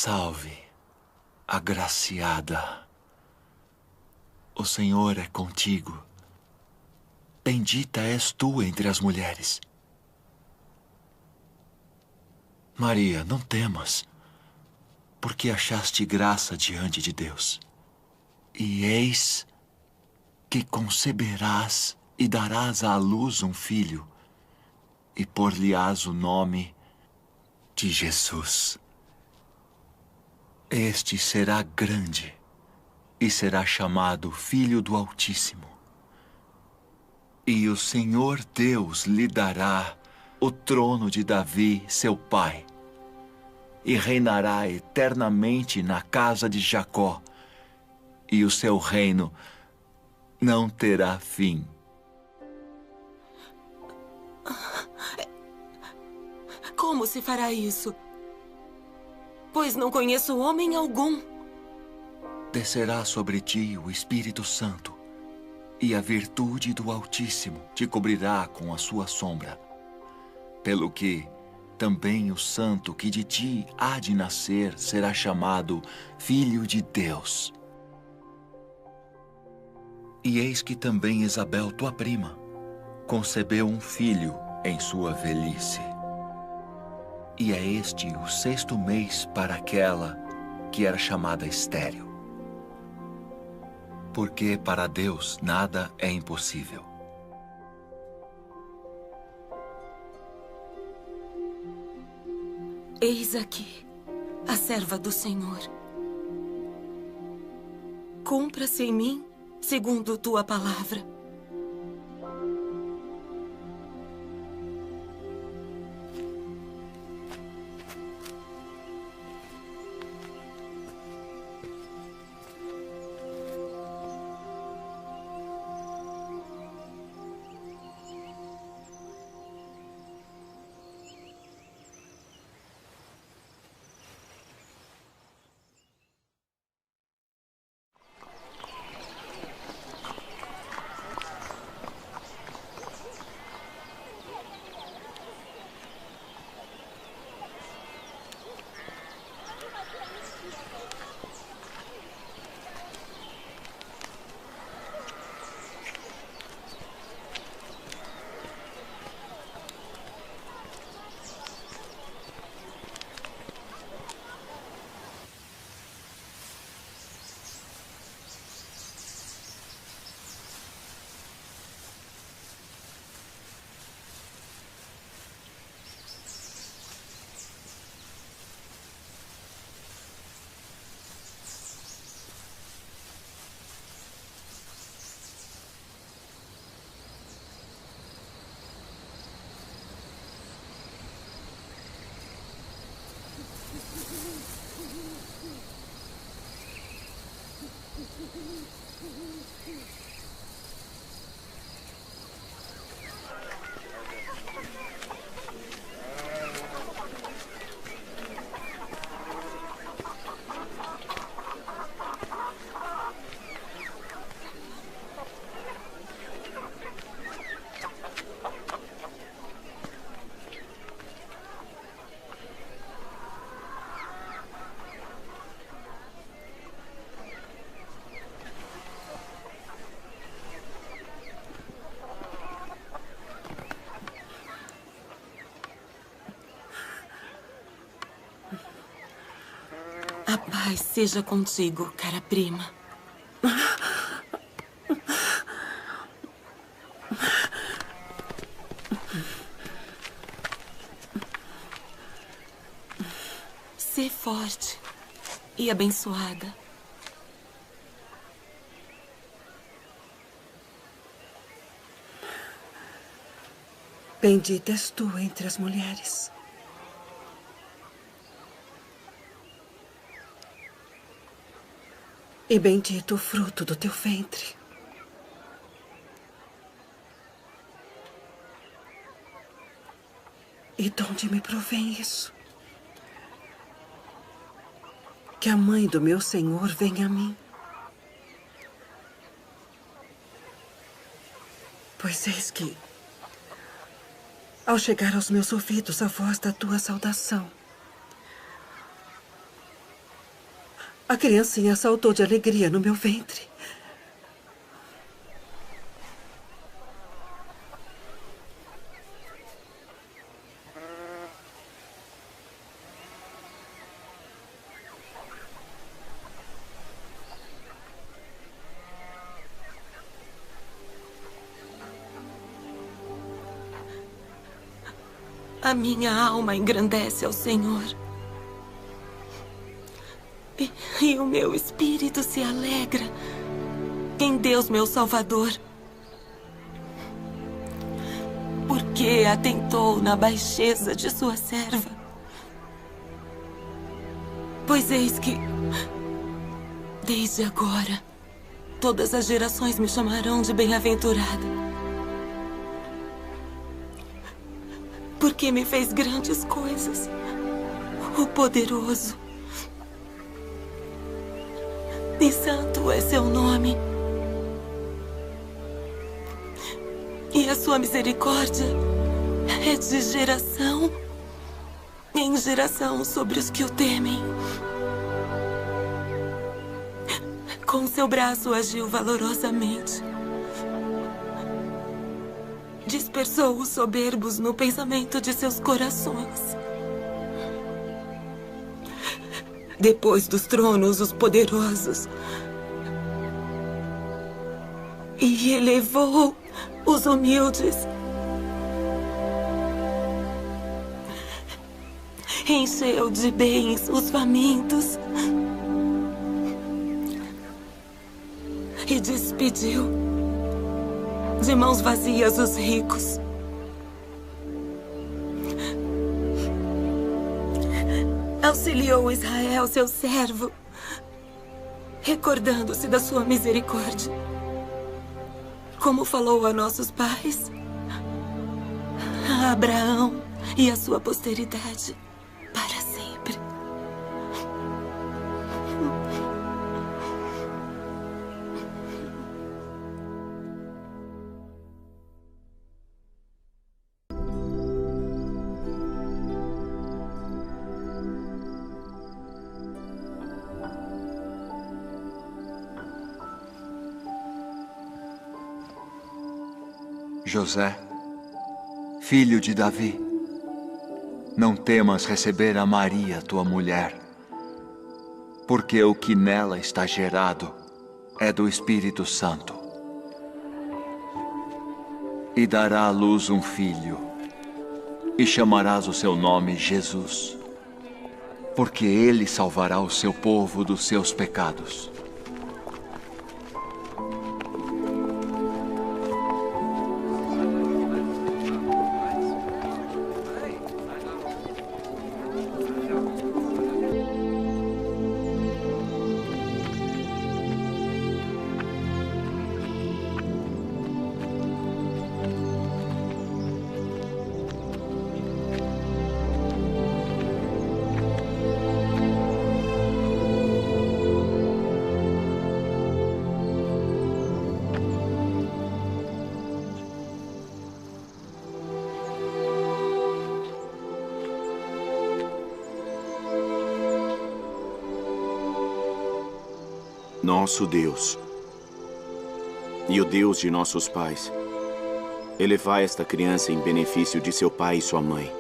salve, agraciada. O Senhor é contigo. Bendita és tu entre as mulheres. Maria, não temas, porque achaste graça diante de Deus. E eis que conceberás e darás à luz um filho, e por-lhe-ás o nome de Jesus. Este será grande e será chamado Filho do Altíssimo. E o Senhor Deus lhe dará o trono de Davi, seu pai, e reinará eternamente na casa de Jacó, e o seu reino não terá fim. Como se fará isso? Pois não conheço homem algum. Descerá sobre ti o Espírito Santo, e a virtude do Altíssimo te cobrirá com a sua sombra. Pelo que também o santo que de ti há de nascer será chamado Filho de Deus. E eis que também Isabel, tua prima, concebeu um filho em sua velhice. E é este o 6º mês para aquela que era chamada estéril. Porque para Deus nada é impossível. Eis aqui a serva do Senhor. Cumpra-se em mim segundo tua palavra. A paz seja contigo, cara prima. Sê forte e abençoada. Bendita és tu entre as mulheres. E bendito o fruto do teu ventre. E de onde me provém isso? Que a mãe do meu Senhor venha a mim. Pois eis que, ao chegar aos meus ouvidos a voz da tua saudação, A criancinha saltou de alegria no meu ventre. A minha alma engrandece ao Senhor. E o meu espírito se alegra em Deus, meu Salvador. Porque atentou na baixeza de sua serva. Pois eis que, desde agora, todas as gerações me chamarão de bem-aventurada. Porque me fez grandes coisas, o poderoso. E santo é seu nome. E a sua misericórdia é de geração em geração sobre os que o temem. Com seu braço agiu valorosamente. Dispersou os soberbos no pensamento de seus corações. Depois dos tronos, os poderosos. E elevou os humildes. Encheu de bens os famintos. E despediu de mãos vazias os ricos. Auxiliou Israel, seu servo, recordando-se da sua misericórdia, como falou a nossos pais, a Abraão e a sua posteridade para sempre. José, filho de Davi, não temas receber a Maria, tua mulher, porque o que nela está gerado é do Espírito Santo. E dará à luz um filho, e chamarás o seu nome Jesus, porque ele salvará o seu povo dos seus pecados. Nosso Deus e o Deus de nossos pais, elevai esta criança em benefício de seu pai e sua mãe,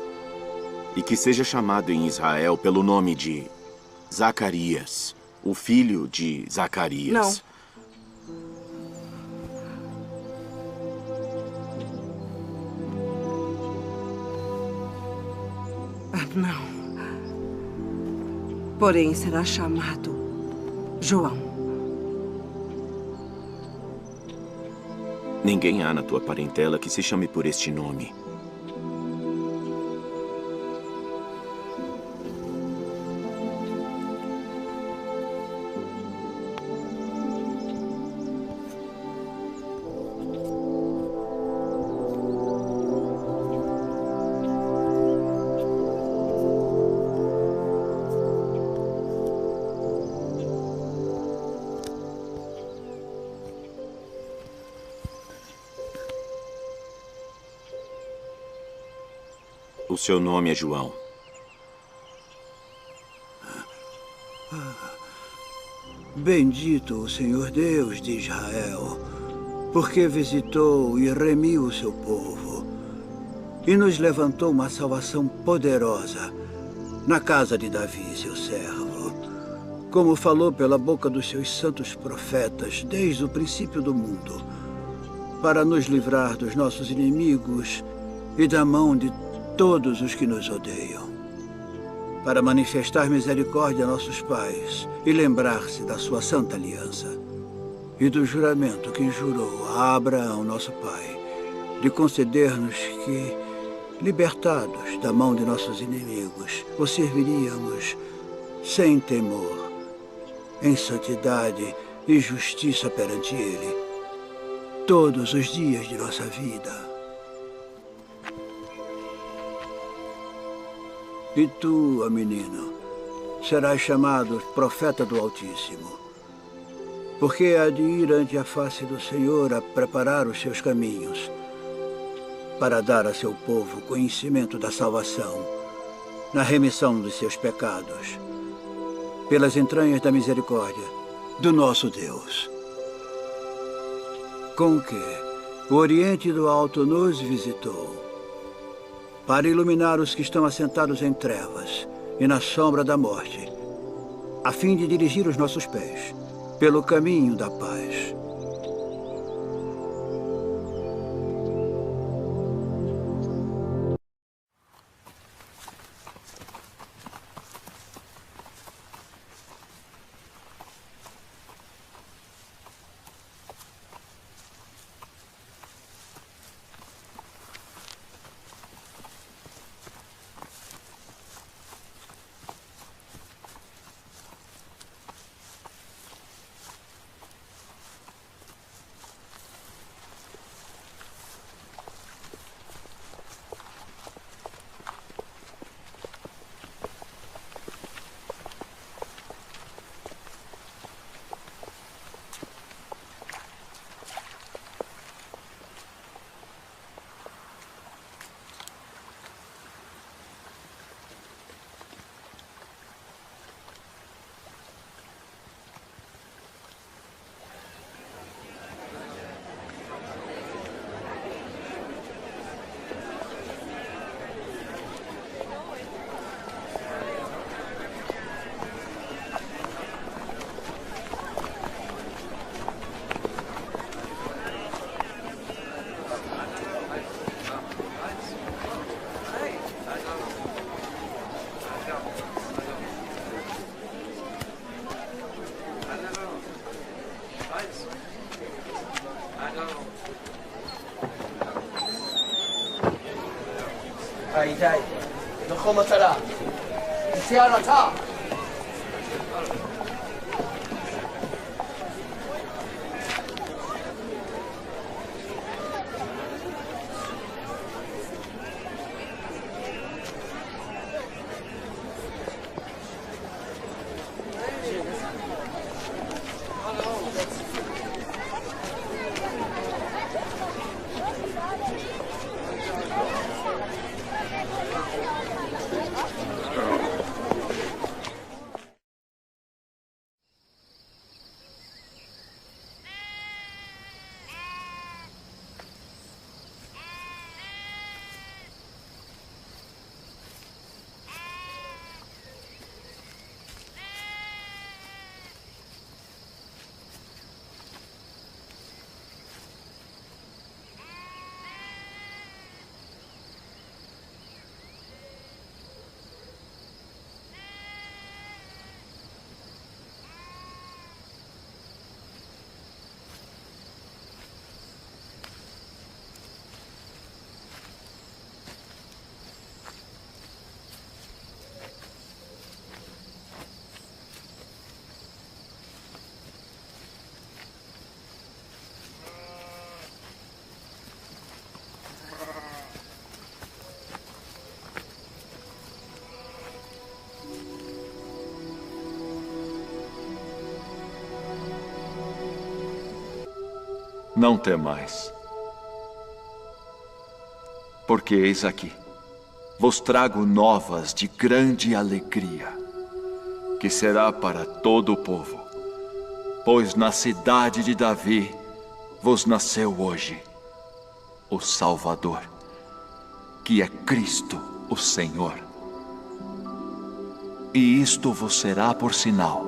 e que seja chamado em Israel pelo nome de Zacarias, o filho de Zacarias. Não. Não. Porém, será chamado João. Ninguém há na tua parentela que se chame por este nome. O seu nome é João. Bendito o Senhor Deus de Israel, porque visitou e remiu o seu povo e nos levantou uma salvação poderosa na casa de Davi, seu servo, como falou pela boca dos seus santos profetas desde o princípio do mundo, para nos livrar dos nossos inimigos e da mão de todos os que nos odeiam, para manifestar misericórdia a nossos pais e lembrar-se da sua santa aliança e do juramento que jurou a Abraão, nosso pai, de conceder-nos que, libertados da mão de nossos inimigos, o serviríamos sem temor, em santidade e justiça perante Ele, todos os dias de nossa vida. E tu, ó menino, serás chamado profeta do Altíssimo, porque há de ir ante a face do Senhor a preparar os seus caminhos, para dar a seu povo conhecimento da salvação, na remissão dos seus pecados, pelas entranhas da misericórdia do nosso Deus. Com que o Oriente do Alto nos visitou, para iluminar os que estão assentados em trevas e na sombra da morte, a fim de dirigir os nossos pés pelo caminho da paz. היי, נכון מטרה. תציע רצה. Não temais, porque eis aqui, vos trago novas de grande alegria, que será para todo o povo. pois na cidade de Davi vos nasceu hoje o Salvador, que é Cristo o Senhor. E isto vos será por sinal: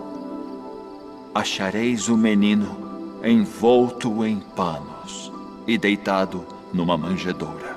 achareis o menino envolto em panos e deitado numa manjedoura.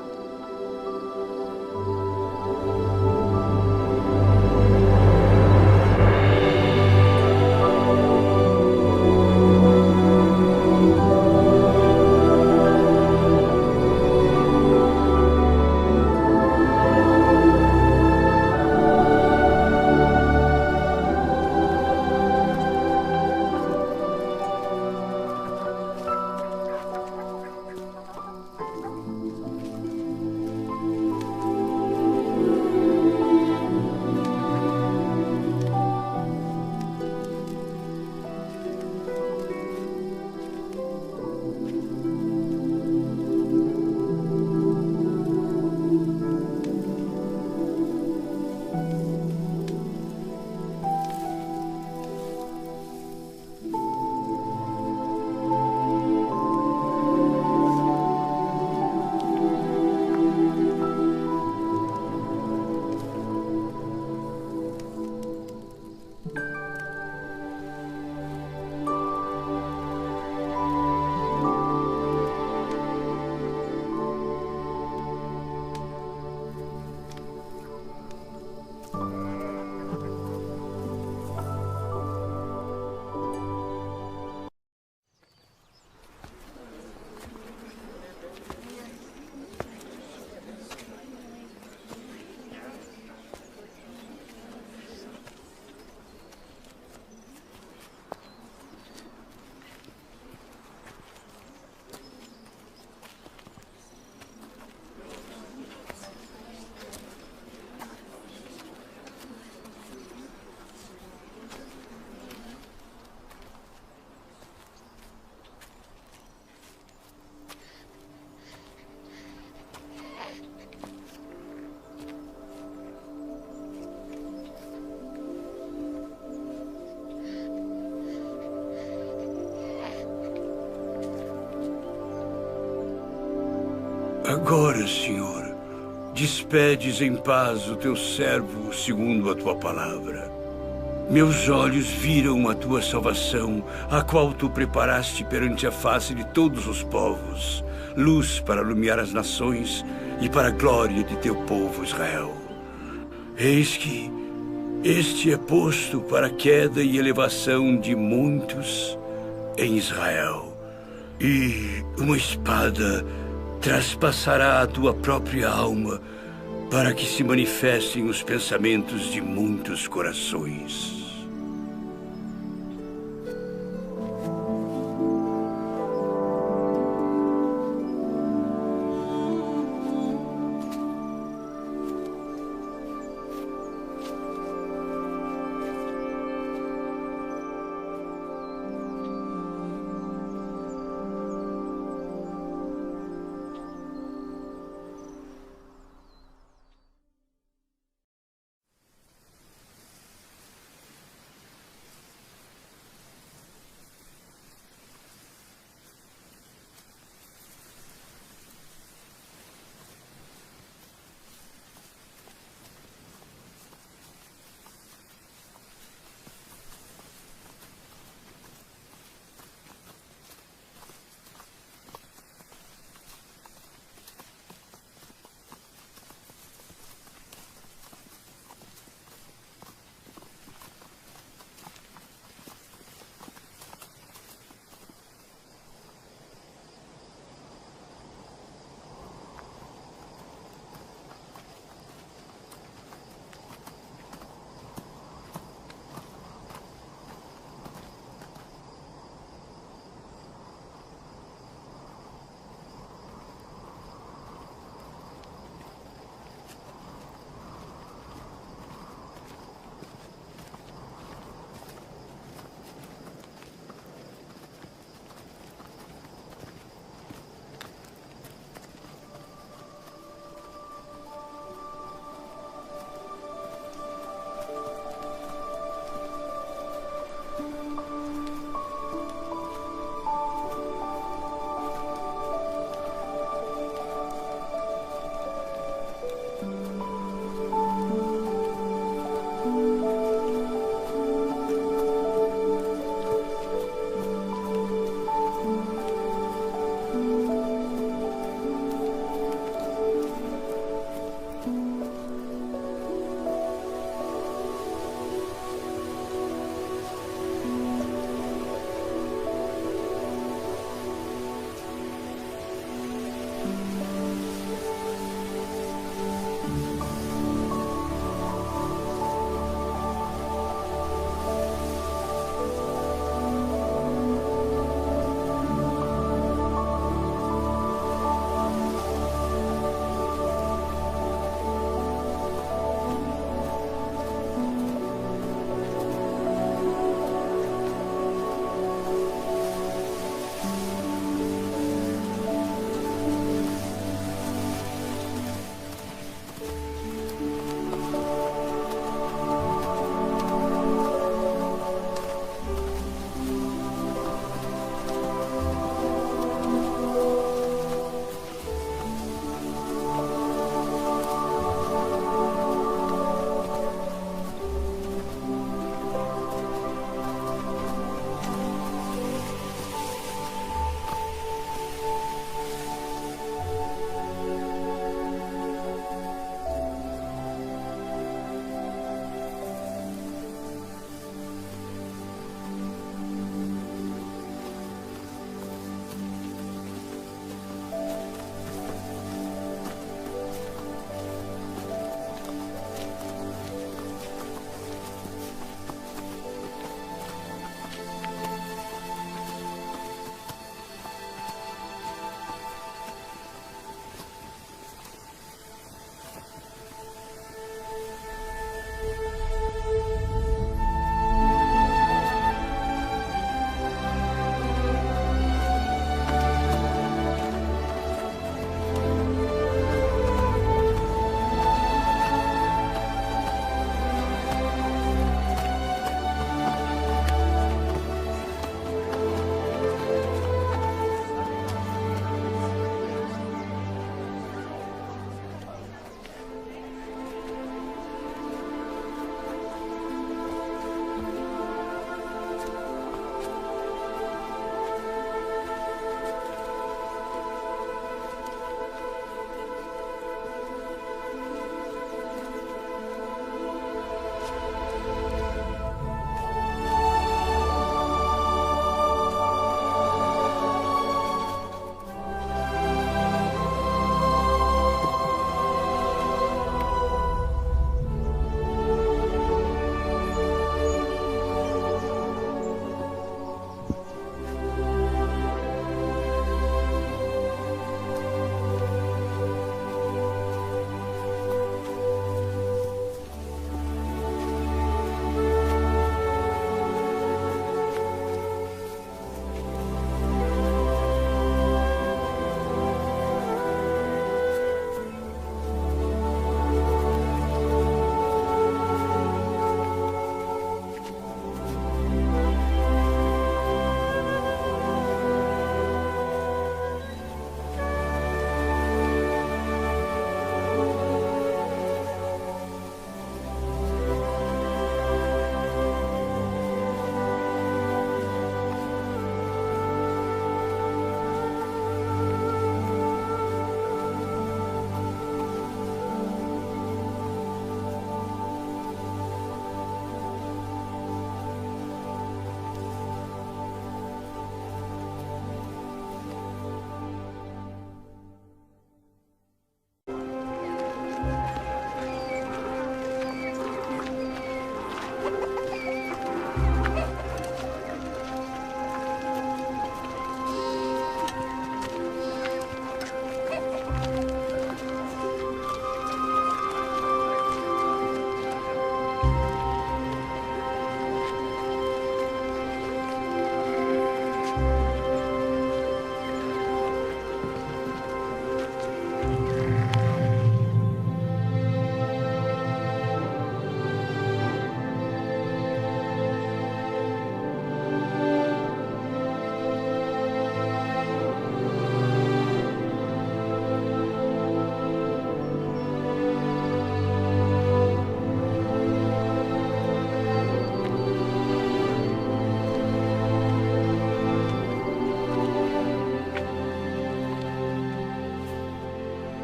Agora, Senhor, despedes em paz o teu servo segundo a tua palavra. Meus olhos viram a tua salvação, a qual tu preparaste perante a face de todos os povos, luz para iluminar as nações e para a glória de teu povo Israel. Eis que este é posto para a queda e elevação de muitos em Israel, e uma espada traspassará a tua própria alma para que se manifestem os pensamentos de muitos corações.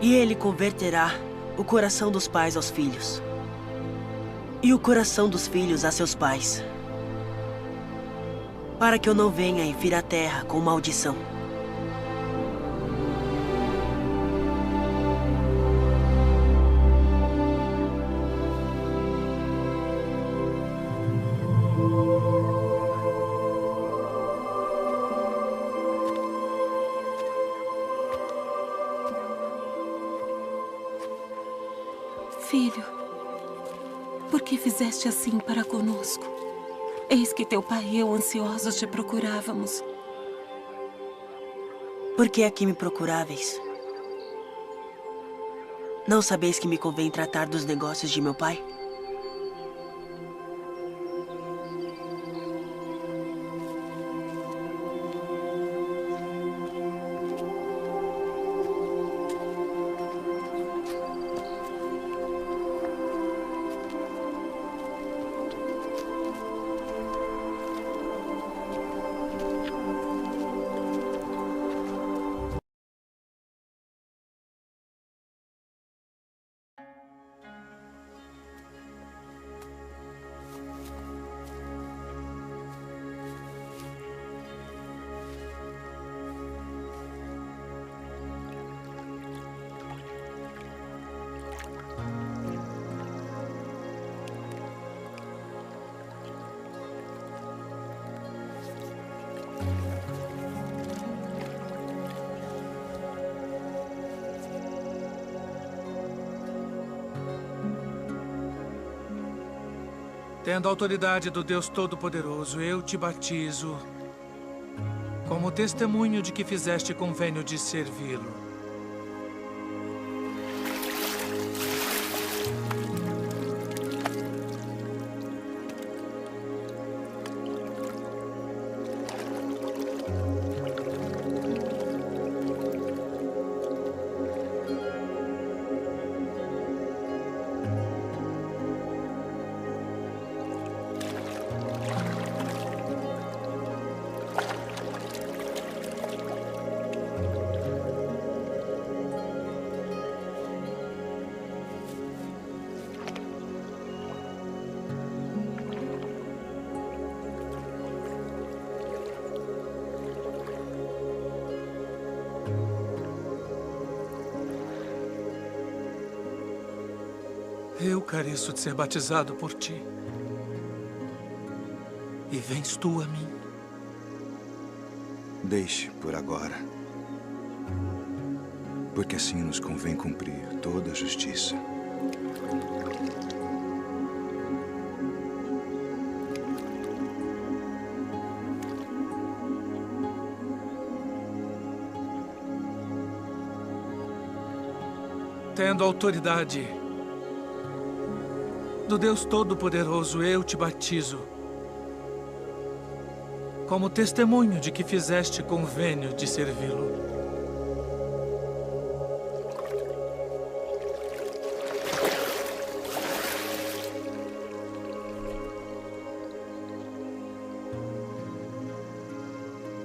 E ele converterá o coração dos pais aos filhos, e o coração dos filhos a seus pais, para que eu não venha e fira a terra com maldição. Filho, por que fizeste assim para conosco? Eis que teu pai e eu ansiosos te procurávamos. Por que aqui me procuráveis? Não sabeis que me convém tratar dos negócios de meu pai? Tendo a autoridade do Deus Todo-Poderoso, eu te batizo como testemunho de que fizeste convênio de servi-lo. Eu careço de ser batizado por ti. E vens tu a mim. Deixe por agora. Porque assim nos convém cumprir toda a justiça. Tendo autoridade do Deus Todo-Poderoso, eu te batizo como testemunho de que fizeste convênio de servi-lo.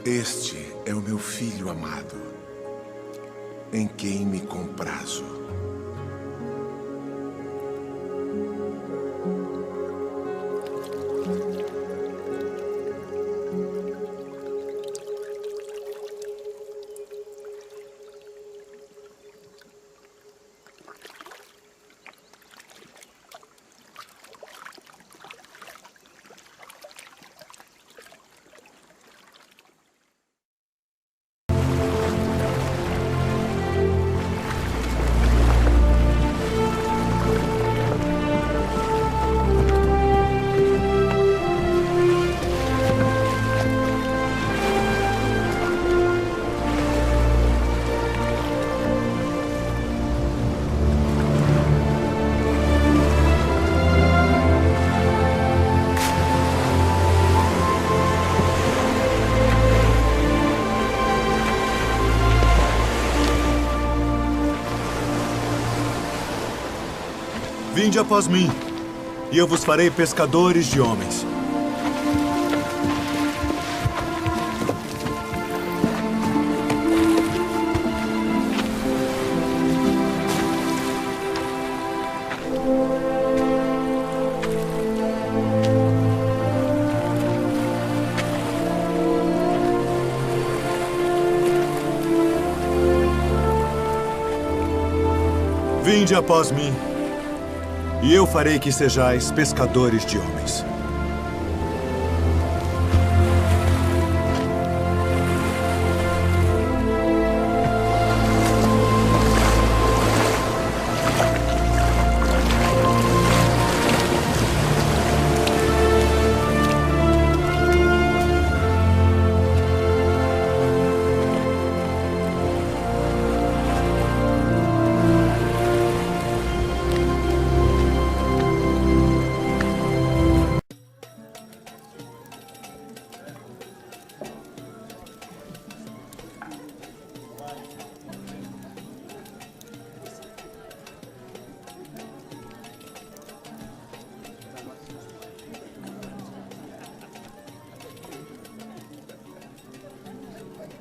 Este é o meu filho amado, em quem me comprazo. Vinde após mim, e eu vos farei pescadores de homens. Vinde após mim, e eu farei que sejais pescadores de homens.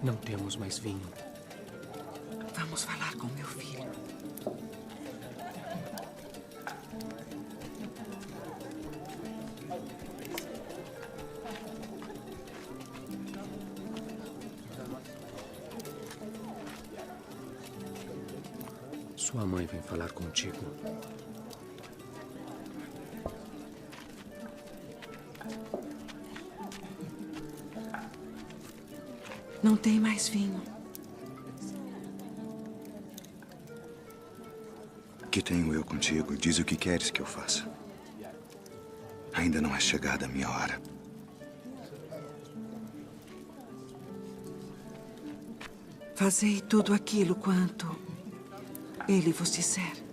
Não temos mais vinho. Vamos falar com meu filho. Sua mãe vem falar contigo. Não tem mais vinho. Que tenho eu contigo? Diz o que queres que eu faça. Ainda não é chegada a minha hora. Fazei tudo aquilo quanto ele vos disser.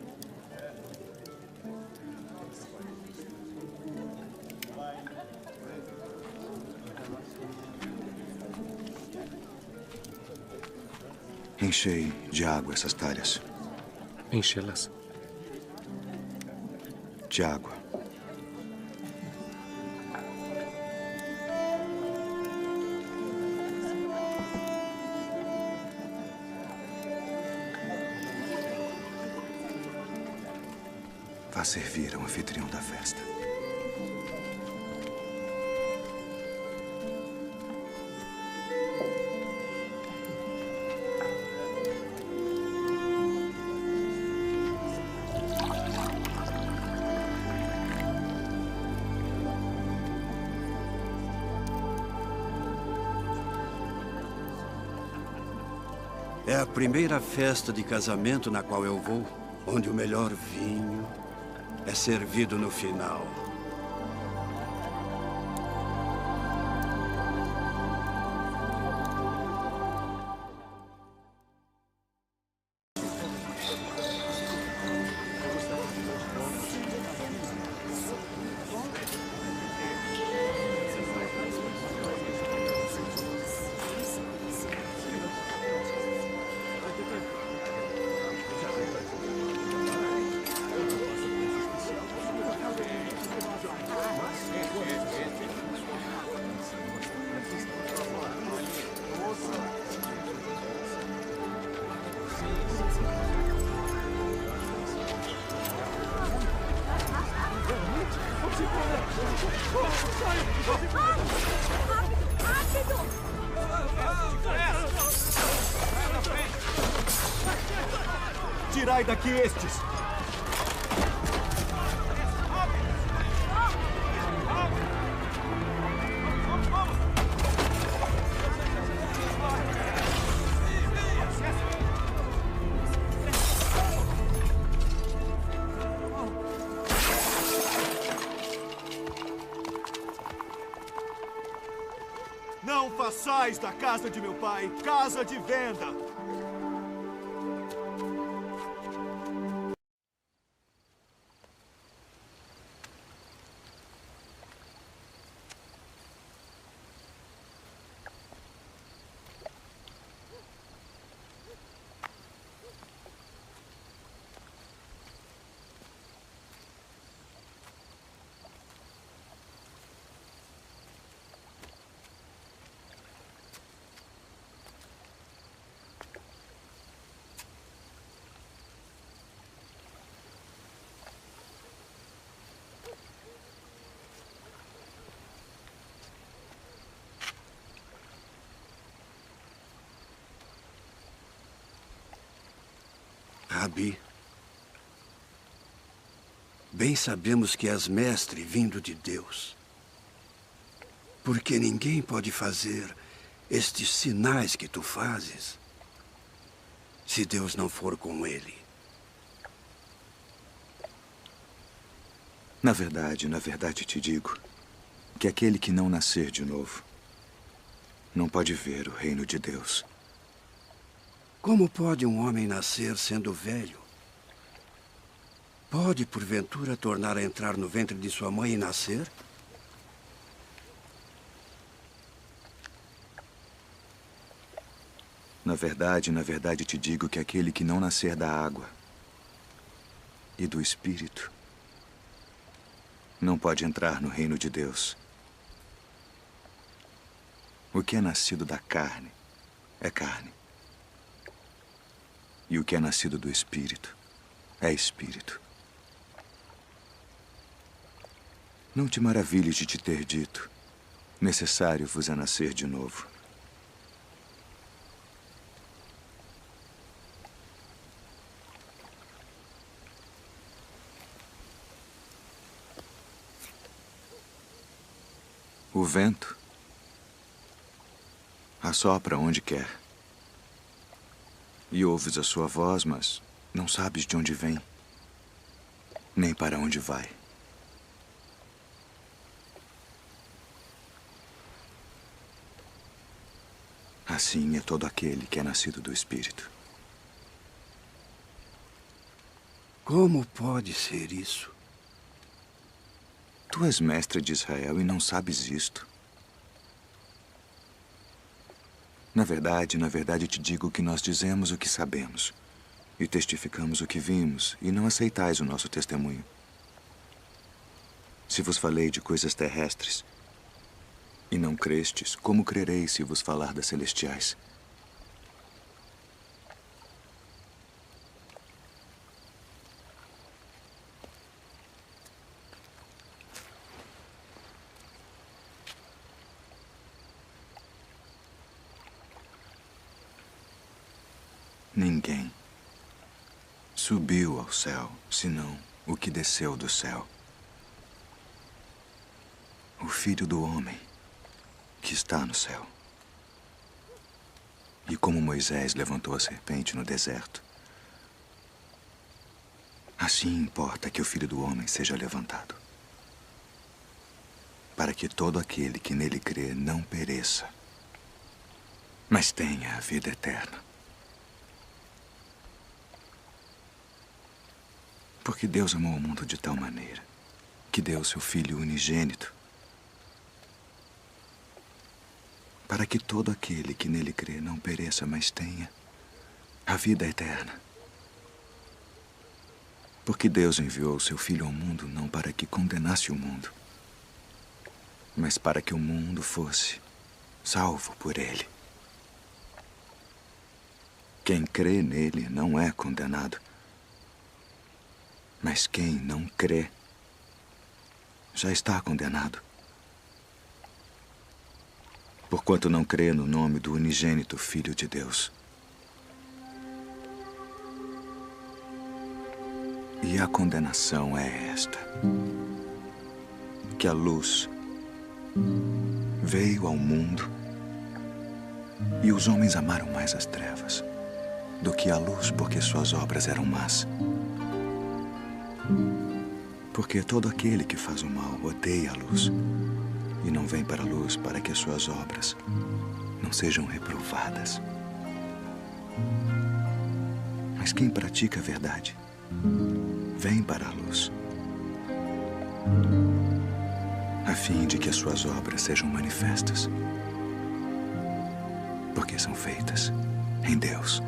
Enchei de água essas talhas. Enchê-las. De água. Vá servir ao anfitrião da festa. É a primeira festa de casamento na qual eu vou, onde o melhor vinho é servido no final. Tirai daqui estes! Não façais da casa de meu pai casa de venda! Rabi, bem sabemos que és mestre vindo de Deus. Porque ninguém pode fazer estes sinais que tu fazes se Deus não for com ele. Na verdade te digo que aquele que não nascer de novo não pode ver o reino de Deus. Como pode um homem nascer sendo velho? Pode, porventura, tornar a entrar no ventre de sua mãe e nascer? Na verdade te digo que aquele que não nascer da água e do Espírito não pode entrar no reino de Deus. O que é nascido da carne é carne. E o que é nascido do Espírito é Espírito. Não te maravilhes de te ter dito: necessário vos é nascer de novo. O vento assopra onde quer. E ouves a sua voz, mas não sabes de onde vem, nem para onde vai. Assim é todo aquele que é nascido do Espírito. Como pode ser isso? Tu és mestre de Israel e não sabes isto. Na verdade te digo que nós dizemos o que sabemos e testificamos o que vimos, e não aceitais o nosso testemunho. Se vos falei de coisas terrestres e não crestes, como crereis se vos falar das celestiais? Ninguém subiu ao céu, senão o que desceu do céu. O Filho do Homem que está no céu. E como Moisés levantou a serpente no deserto, assim importa que o Filho do Homem seja levantado, para que todo aquele que nele crê não pereça, mas tenha a vida eterna. Porque Deus amou o mundo de tal maneira que deu seu Filho unigênito, para que todo aquele que nele crê não pereça, mas tenha a vida eterna. Porque Deus enviou seu Filho ao mundo não para que condenasse o mundo, mas para que o mundo fosse salvo por ele. Quem crê nele não é condenado, mas quem não crê já está condenado, porquanto não crê no nome do unigênito Filho de Deus. E a condenação é esta: que a luz veio ao mundo e os homens amaram mais as trevas do que a luz, porque suas obras eram más. Porque todo aquele que faz o mal odeia a luz e não vem para a luz, para que as suas obras não sejam reprovadas. Mas quem pratica a verdade vem para a luz, a fim de que as suas obras sejam manifestas, porque são feitas em Deus.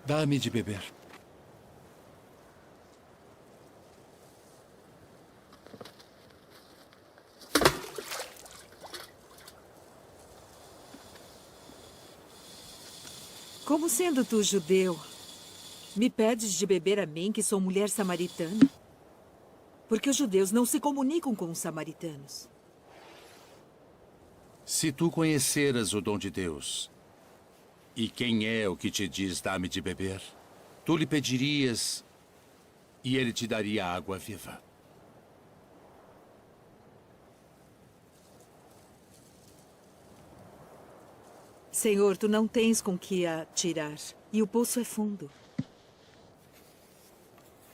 Dá-me de beber. Como sendo tu judeu, me pedes de beber a mim, que sou mulher samaritana? Porque os judeus não se comunicam com os samaritanos. Se tu conheceras o dom de Deus, e quem é o que te diz dá-me de beber, tu lhe pedirias e ele te daria água viva. Senhor, tu não tens com que a tirar, e o poço é fundo.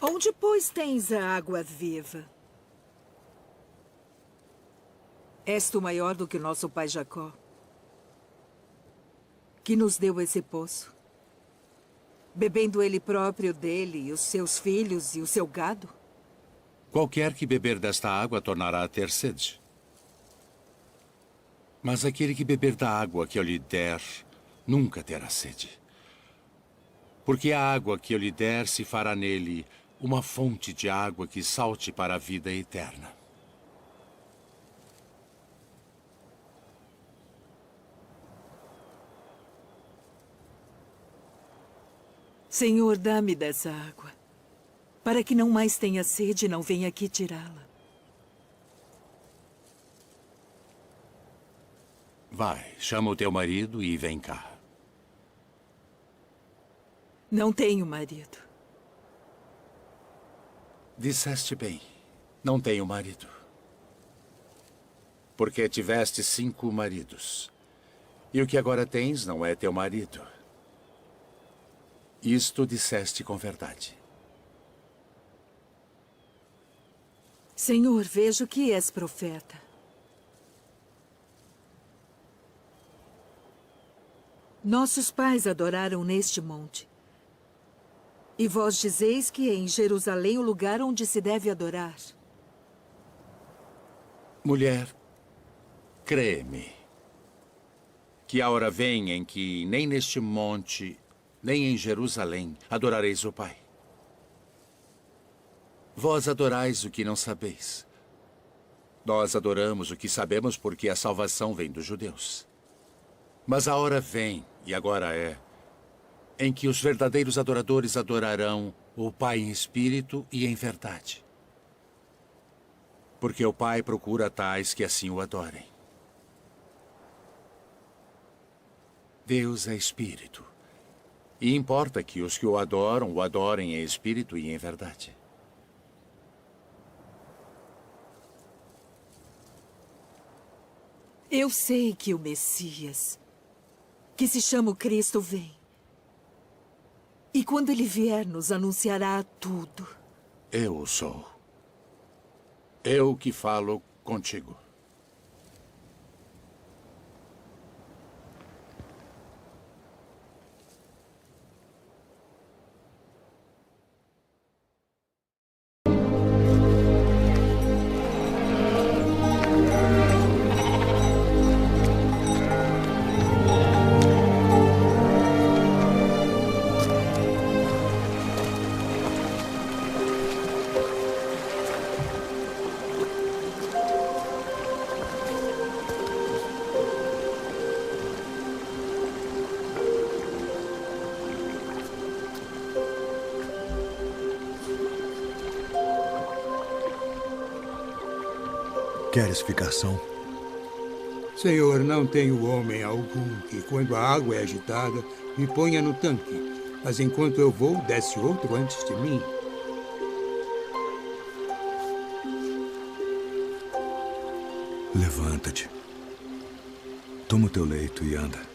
Onde, pois, tens a água viva? És tu maior do que o nosso pai Jacó, que nos deu esse poço, bebendo ele próprio dele, e os seus filhos e o seu gado? Qualquer que beber desta água tornará a ter sede. Mas aquele que beber da água que eu lhe der, nunca terá sede. Porque a água que eu lhe der se fará nele uma fonte de água que salte para a vida eterna. Senhor, dá-me dessa água, para que não mais tenha sede e não venha aqui tirá-la. Vai, chama o teu marido e vem cá. Não tenho marido. Disseste bem, não tenho marido. Porque tiveste 5 maridos. E o que agora tens não é teu marido. Isto disseste com verdade. Senhor, vejo que és profeta. Nossos pais adoraram neste monte. E vós dizeis que é em Jerusalém o lugar onde se deve adorar. Mulher, crê-me, que a hora vem em que nem neste monte, nem em Jerusalém adorareis o Pai. Vós adorais o que não sabeis. Nós adoramos o que sabemos porque a salvação vem dos judeus. Mas a hora vem, e agora é, em que os verdadeiros adoradores adorarão o Pai em espírito e em verdade. Porque o Pai procura tais que assim o adorem. Deus é espírito. E importa que os que o adorem em espírito e em verdade. Eu sei que o Messias, que se chama o Cristo, vem. E quando ele vier, nos anunciará tudo. Eu o sou. Eu que falo contigo. Queres ficar são? Senhor, não tenho homem algum que, quando a água é agitada, me ponha no tanque. Mas enquanto eu vou, desce outro antes de mim. Levanta-te. Toma o teu leito e anda.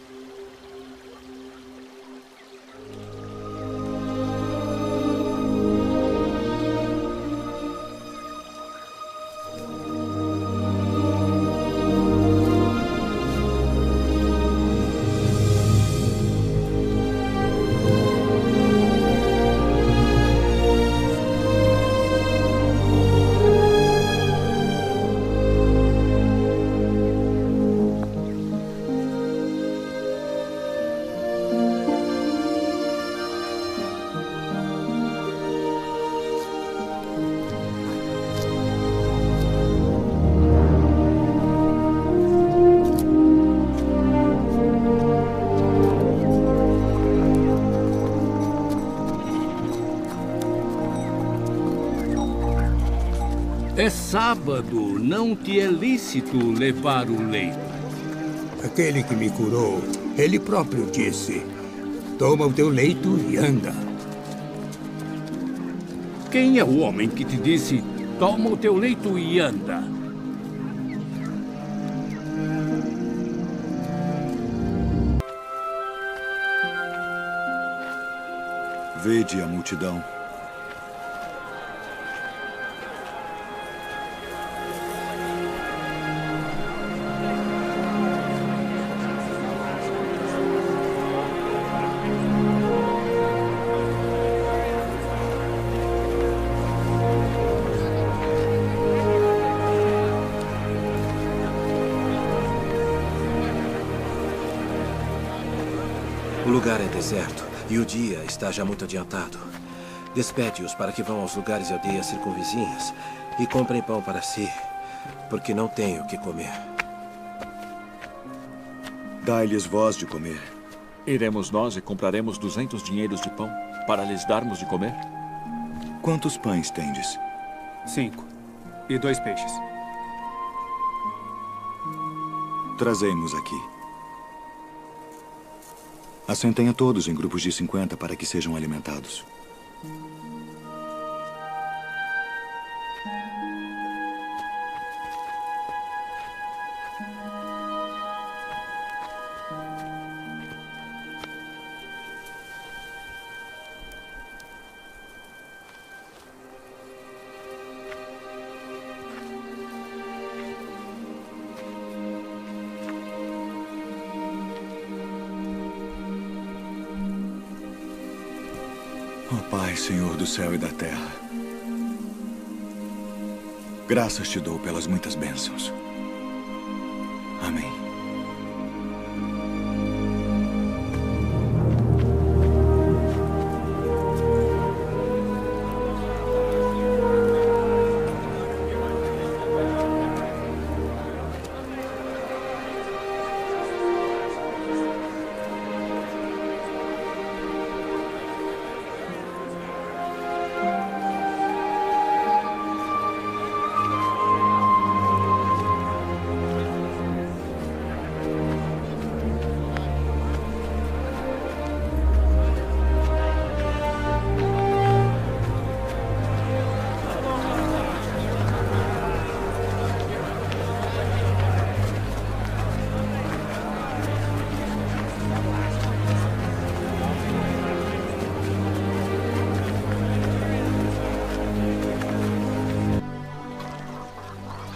sábado não te é lícito levar o leito. Aquele que me curou, ele próprio disse: toma o teu leito e anda. Quem é o homem que te disse: toma o teu leito e anda? Vede a multidão. O lugar é deserto e o dia está já muito adiantado. Despede-os para que vão aos lugares e aldeias circunvizinhas e comprem pão para si, porque não têm o que comer. Dai-lhes vós de comer. Iremos nós e compraremos 200 dinheiros de pão para lhes darmos de comer? Quantos pães tendes? 5. E 2 peixes. Trazei-nos aqui. Assentem a todos em grupos de 50 para que sejam alimentados. Ó Pai, Senhor do céu e da terra, graças te dou pelas muitas bênçãos. Amém.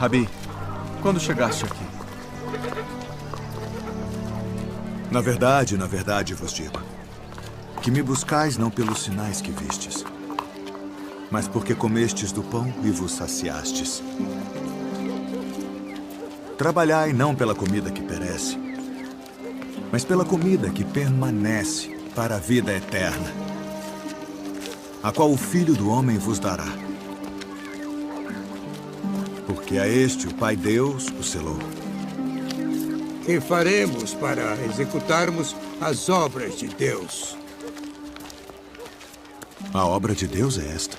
Rabi, quando chegaste aqui? Na verdade vos digo, que me buscais não pelos sinais que vistes, mas porque comestes do pão e vos saciastes. Trabalhai não pela comida que perece, mas pela comida que permanece para a vida eterna, a qual o Filho do Homem vos dará. Porque a este o Pai Deus o selou. Que faremos para executarmos as obras de Deus? A obra de Deus é esta,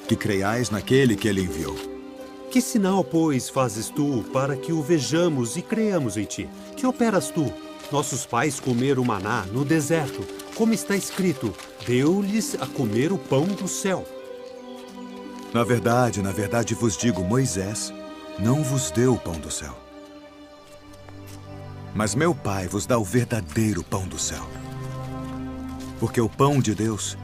que creiais naquele que ele enviou. Que sinal, pois, fazes tu para que o vejamos e creiamos em ti? Que operas tu? Nossos pais comeram maná no deserto, como está escrito, deu-lhes a comer o pão do céu. Na verdade vos digo, Moisés não vos deu o pão do céu. Mas meu Pai vos dá o verdadeiro pão do céu. Porque o pão de Deus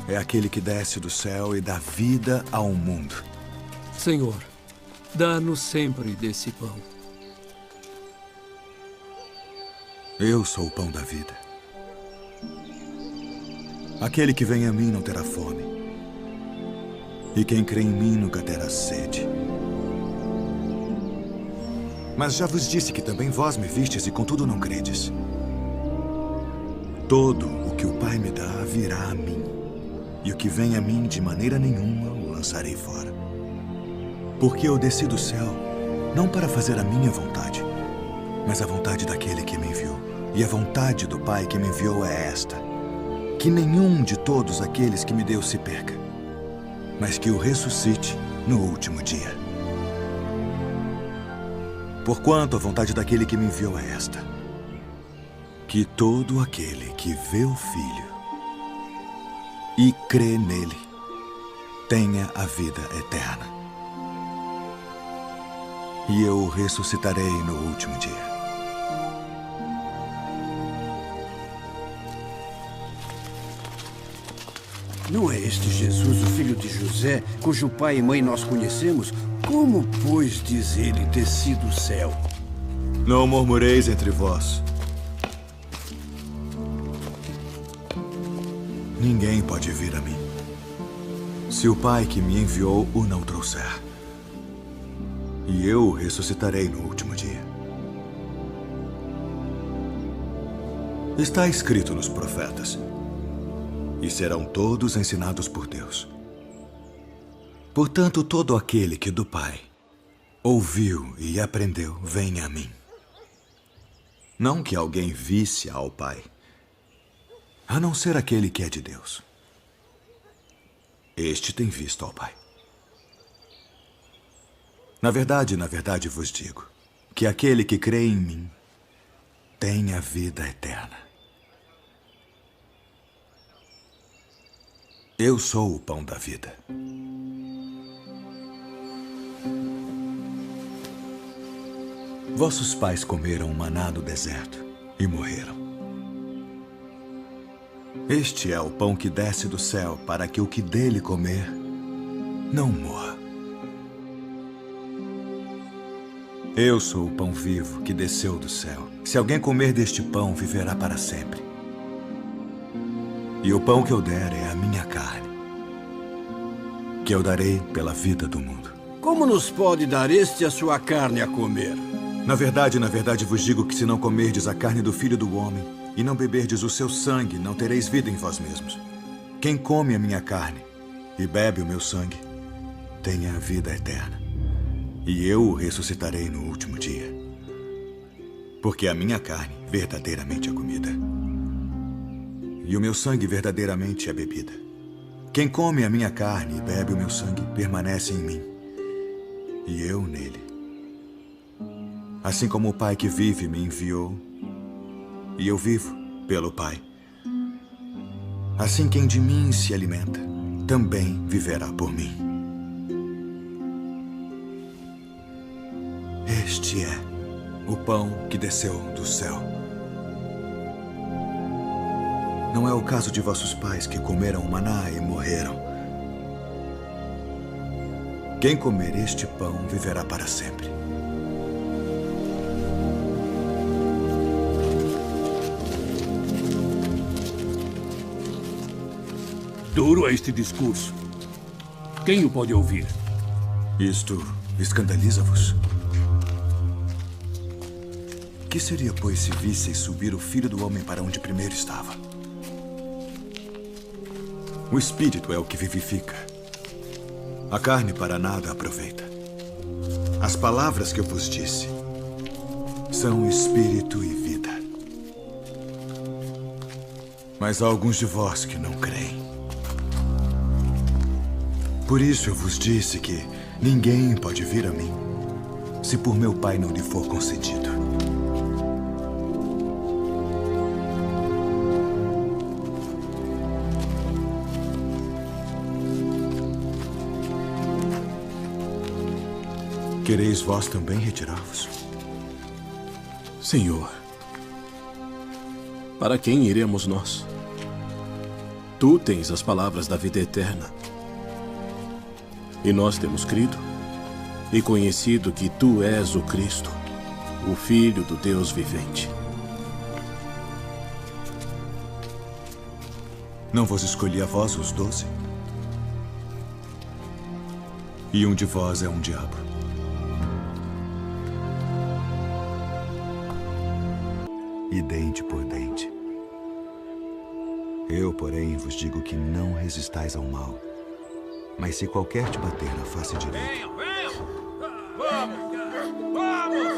é aquele que desce do céu e dá vida ao mundo. Senhor, dá-nos sempre desse pão. Eu sou o pão da vida. Aquele que vem a mim não terá fome. E quem crê em mim nunca terá sede. Mas já vos disse que também vós me vistes e contudo não credes. Todo o que o Pai me dá virá a mim. E o que vem a mim de maneira nenhuma o lançarei fora. Porque eu desci do céu não para fazer a minha vontade, mas a vontade daquele que me enviou. E a vontade do Pai que me enviou é esta: que nenhum de todos aqueles que me deu se perca, mas que o ressuscite no último dia. Porquanto a vontade daquele que me enviou é esta: que todo aquele que vê o Filho e crê nele tenha a vida eterna. E eu o ressuscitarei no último dia. Não é este Jesus, o filho de José, cujo pai e mãe nós conhecemos? Como, pois, diz ele ter sido o céu? Não murmureis entre vós. Ninguém pode vir a mim se o Pai que me enviou o não trouxer. E eu o ressuscitarei no último dia. Está escrito nos profetas: e serão todos ensinados por Deus. Portanto, todo aquele que do Pai ouviu e aprendeu, vem a mim. Não que alguém visse ao Pai, a não ser aquele que é de Deus. Este tem visto ao Pai. Na verdade vos digo que aquele que crê em mim tem a vida eterna. Eu sou o pão da vida. Vossos pais comeram maná no deserto e morreram. Este é o pão que desce do céu, para que o que dele comer não morra. Eu sou o pão vivo que desceu do céu. Se alguém comer deste pão, viverá para sempre. E o pão que eu der é a minha carne, que eu darei pela vida do mundo. Como nos pode dar este a sua carne a comer? Na verdade vos digo que se não comerdes a carne do Filho do Homem e não beberdes o seu sangue, não tereis vida em vós mesmos. Quem come a minha carne e bebe o meu sangue, tem a vida eterna. E eu o ressuscitarei no último dia. Porque a minha carne verdadeiramente é comida, e o meu sangue verdadeiramente é bebida. Quem come a minha carne e bebe o meu sangue permanece em mim, e eu nele. Assim como o Pai que vive me enviou, e eu vivo pelo Pai. Assim quem de mim se alimenta, também viverá por mim. Este é o pão que desceu do céu. Não é o caso de vossos pais que comeram maná e morreram. Quem comer este pão viverá para sempre. Duro é este discurso. Quem o pode ouvir? Isto escandaliza-vos? Que seria, pois, se visseis subir o Filho do Homem para onde primeiro estava? O Espírito é o que vivifica. A carne para nada aproveita. As palavras que eu vos disse são Espírito e vida. Mas há alguns de vós que não creem. Por isso eu vos disse que ninguém pode vir a mim se por meu Pai não lhe for concedido. Quereis vós também retirar-vos? Senhor, para quem iremos nós? Tu tens as palavras da vida eterna. E nós temos crido e conhecido que tu és o Cristo, o Filho do Deus vivente. Não vos escolhi a vós os 12? E um de vós é um diabo. E dente por dente. Eu, porém, vos digo que não resistais ao mal. Mas se qualquer te bater na face direita... Venham! Vamos! Vamos!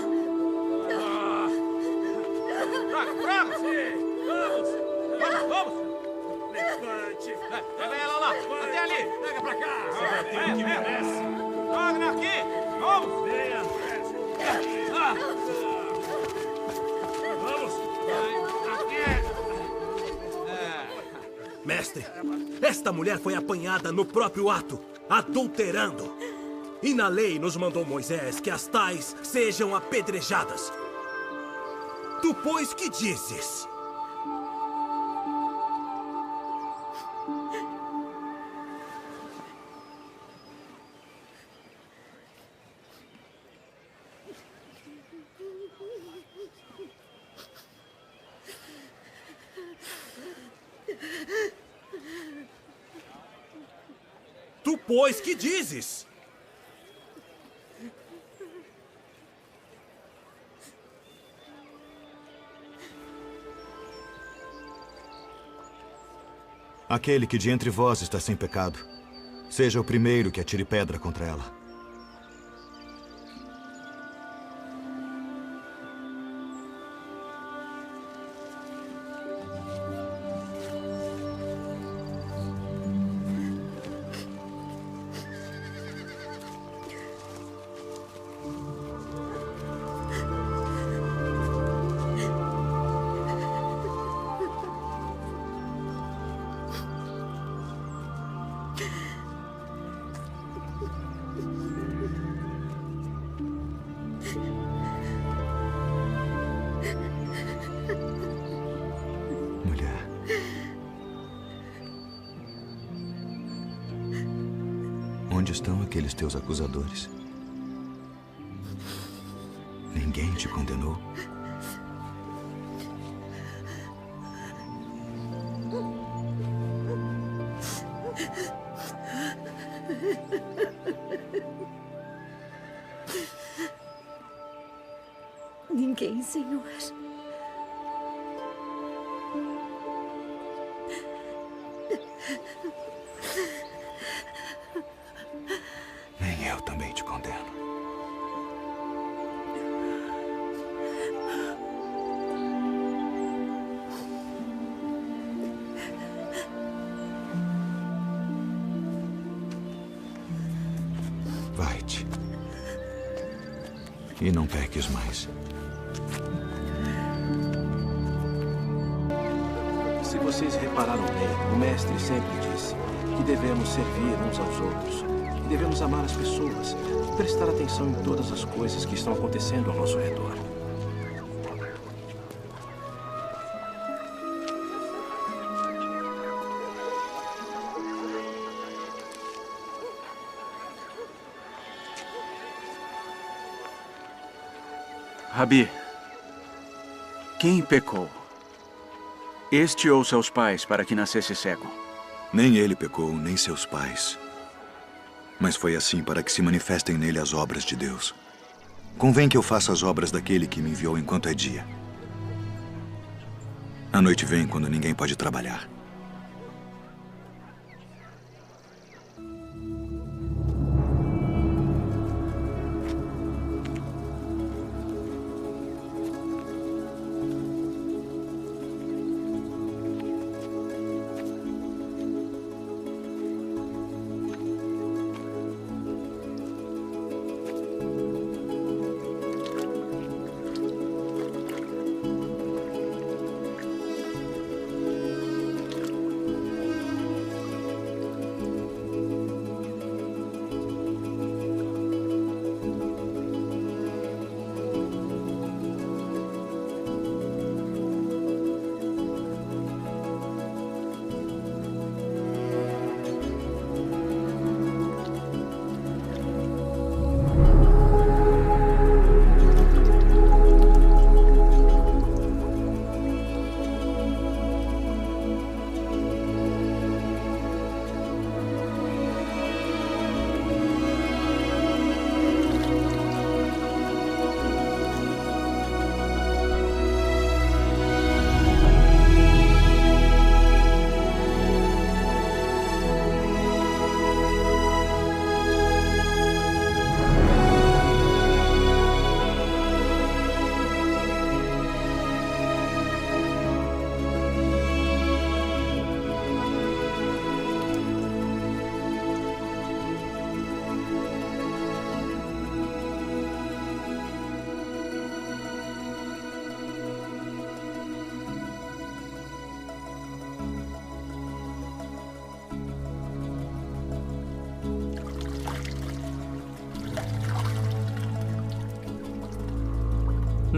Vamos! Levante! Pega ela lá! Até ali! Pega pra cá! Vem! Joga aqui! Vamos! Venha! Vamos! Mestre, esta mulher foi apanhada no próprio ato, adulterando. E na lei nos mandou Moisés que as tais sejam apedrejadas. Tu, pois, que dizes? Tu, pois, que dizes? Aquele que de entre vós está sem pecado, seja o primeiro que atire pedra contra ela. Onde estão aqueles teus acusadores? Ninguém te condenou? Ninguém, Senhor. Nem eu também te condeno. Vai-te. E não peques mais. Se vocês repararam bem, o mestre sempre disse que devemos servir uns aos outros, que devemos amar as pessoas, prestar atenção em todas as coisas que estão acontecendo ao nosso redor. Rabi, quem pecou? Este ou seus pais para que nascesse cego? Nem ele pecou, nem seus pais. Mas foi assim para que se manifestem nele as obras de Deus. Convém que eu faça as obras daquele que me enviou enquanto é dia. A noite vem quando ninguém pode trabalhar.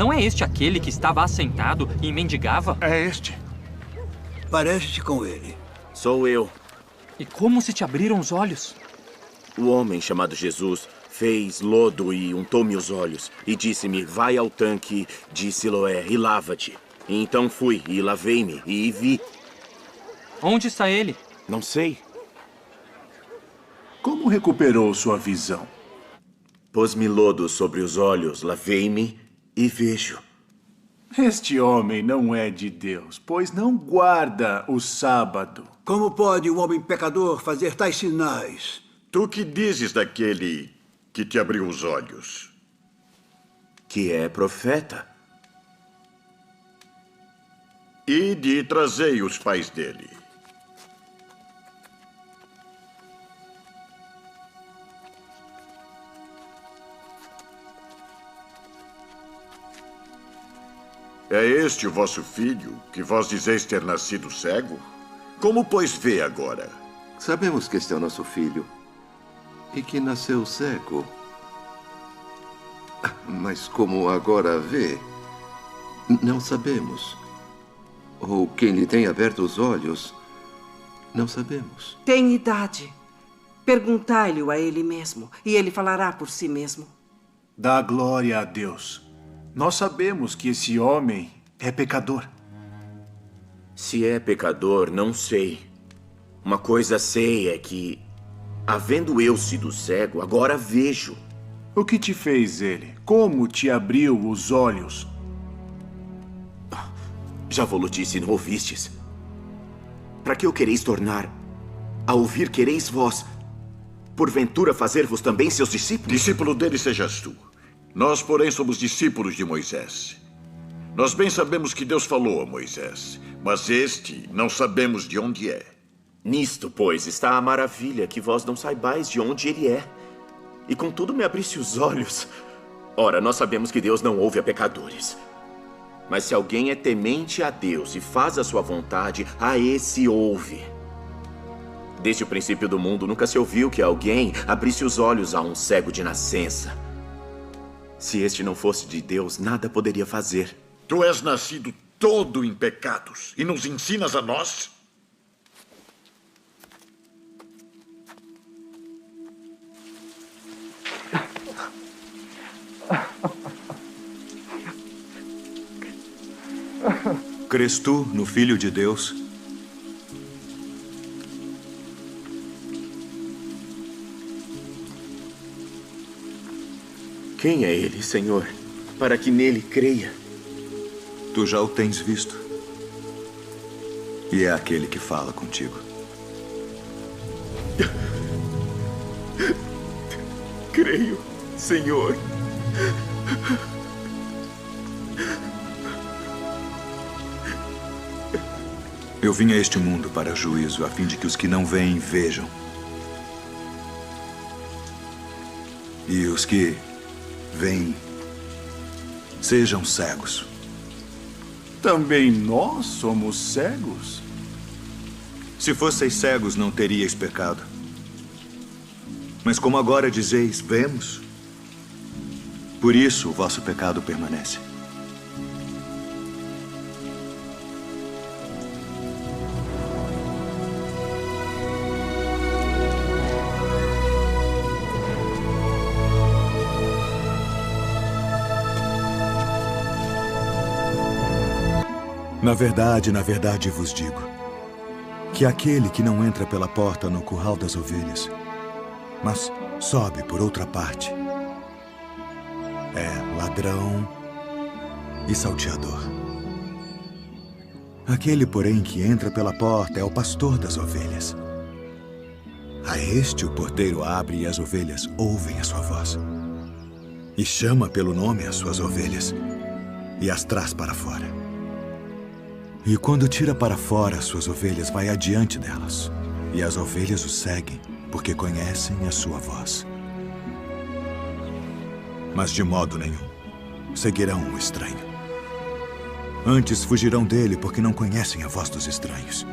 Não é este aquele que estava assentado e mendigava? É este. Parece-te com ele. Sou eu. E como se te abriram os olhos? O homem chamado Jesus fez lodo e untou-me os olhos e disse-me, vai ao tanque de Siloé e lava-te. E então fui e lavei-me e vi. Onde está ele? Não sei. Como recuperou sua visão? Pôs-me lodo sobre os olhos, lavei-me e vejo. Este homem não é de Deus, pois não guarda o sábado. Como pode um homem pecador fazer tais sinais? Tu que dizes daquele que te abriu os olhos? Que é profeta. Ide e trazei os pais dele. É este o vosso filho, que vós dizeis ter nascido cego? Como, pois, vê agora? Sabemos que este é o nosso filho e que nasceu cego. Mas como agora vê, não sabemos. Ou quem lhe tem aberto os olhos, não sabemos. Tem idade. Perguntai-lhe a ele mesmo, e ele falará por si mesmo. Dá glória a Deus. Nós sabemos que esse homem é pecador. Se é pecador, não sei. Uma coisa sei é que, havendo eu sido cego, agora vejo. O que te fez ele? Como te abriu os olhos? Já vos disse, não ouvistes? Para que o quereis tornar? A ouvir quereis vós, porventura fazer-vos também seus discípulos? Discípulo dele sejas tu. Nós, porém, somos discípulos de Moisés. Nós bem sabemos que Deus falou a Moisés, mas este não sabemos de onde é. Nisto, pois, está a maravilha, que vós não saibais de onde ele é. E contudo me abriste os olhos. Ora, nós sabemos que Deus não ouve a pecadores. Mas se alguém é temente a Deus e faz a sua vontade, a esse ouve. Desde o princípio do mundo, nunca se ouviu que alguém abrisse os olhos a um cego de nascença. Se este não fosse de Deus, nada poderia fazer. Tu és nascido todo em pecados e nos ensinas a nós? Crês tu no Filho de Deus? Quem é ele, Senhor, para que nele creia? Tu já o tens visto. E é aquele que fala contigo. Creio, Senhor. Eu vim a este mundo para juízo, a fim de que os que não veem vejam. E os que veem sejam cegos. Também nós somos cegos? Se fosseis cegos, não teríeis pecado. Mas como agora dizeis, vemos, por isso o vosso pecado permanece. Na verdade vos digo, que aquele que não entra pela porta no curral das ovelhas, mas sobe por outra parte, é ladrão e salteador. Aquele, porém, que entra pela porta é o pastor das ovelhas. A este o porteiro abre e as ovelhas ouvem a sua voz. E chama pelo nome as suas ovelhas e as traz para fora. E quando tira para fora as suas ovelhas, vai adiante delas. E as ovelhas o seguem, porque conhecem a sua voz. Mas de modo nenhum seguirão o estranho. Antes fugirão dele, porque não conhecem a voz dos estranhos.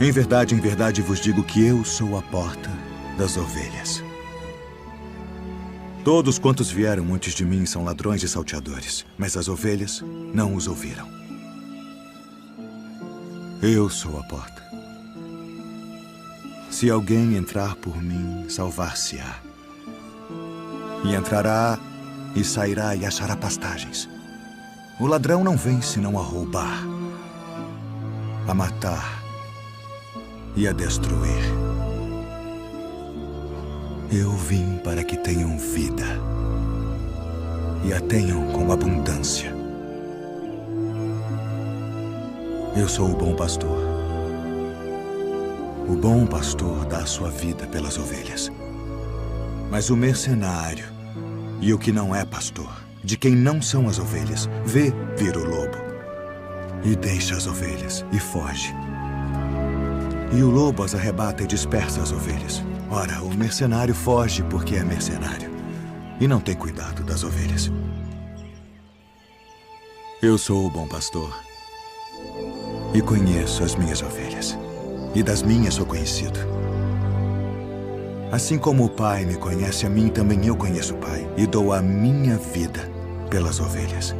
Em verdade vos digo que eu sou a porta das ovelhas. Todos quantos vieram antes de mim são ladrões e salteadores, mas as ovelhas não os ouviram. Eu sou a porta. Se alguém entrar por mim, salvar-se-á. E entrará e sairá e achará pastagens. O ladrão não vem senão a roubar, a matar e a destruir. Eu vim para que tenham vida e a tenham com abundância. Eu sou o bom pastor. O bom pastor dá a sua vida pelas ovelhas. Mas o mercenário e o que não é pastor, de quem não são as ovelhas, vê vir o lobo e deixa as ovelhas e foge. E o lobo as arrebata e dispersa as ovelhas. Ora, o mercenário foge porque é mercenário e não tem cuidado das ovelhas. Eu sou o bom pastor e conheço as minhas ovelhas, e das minhas sou conhecido. Assim como o Pai me conhece a mim, também eu conheço o Pai, e dou a minha vida pelas ovelhas.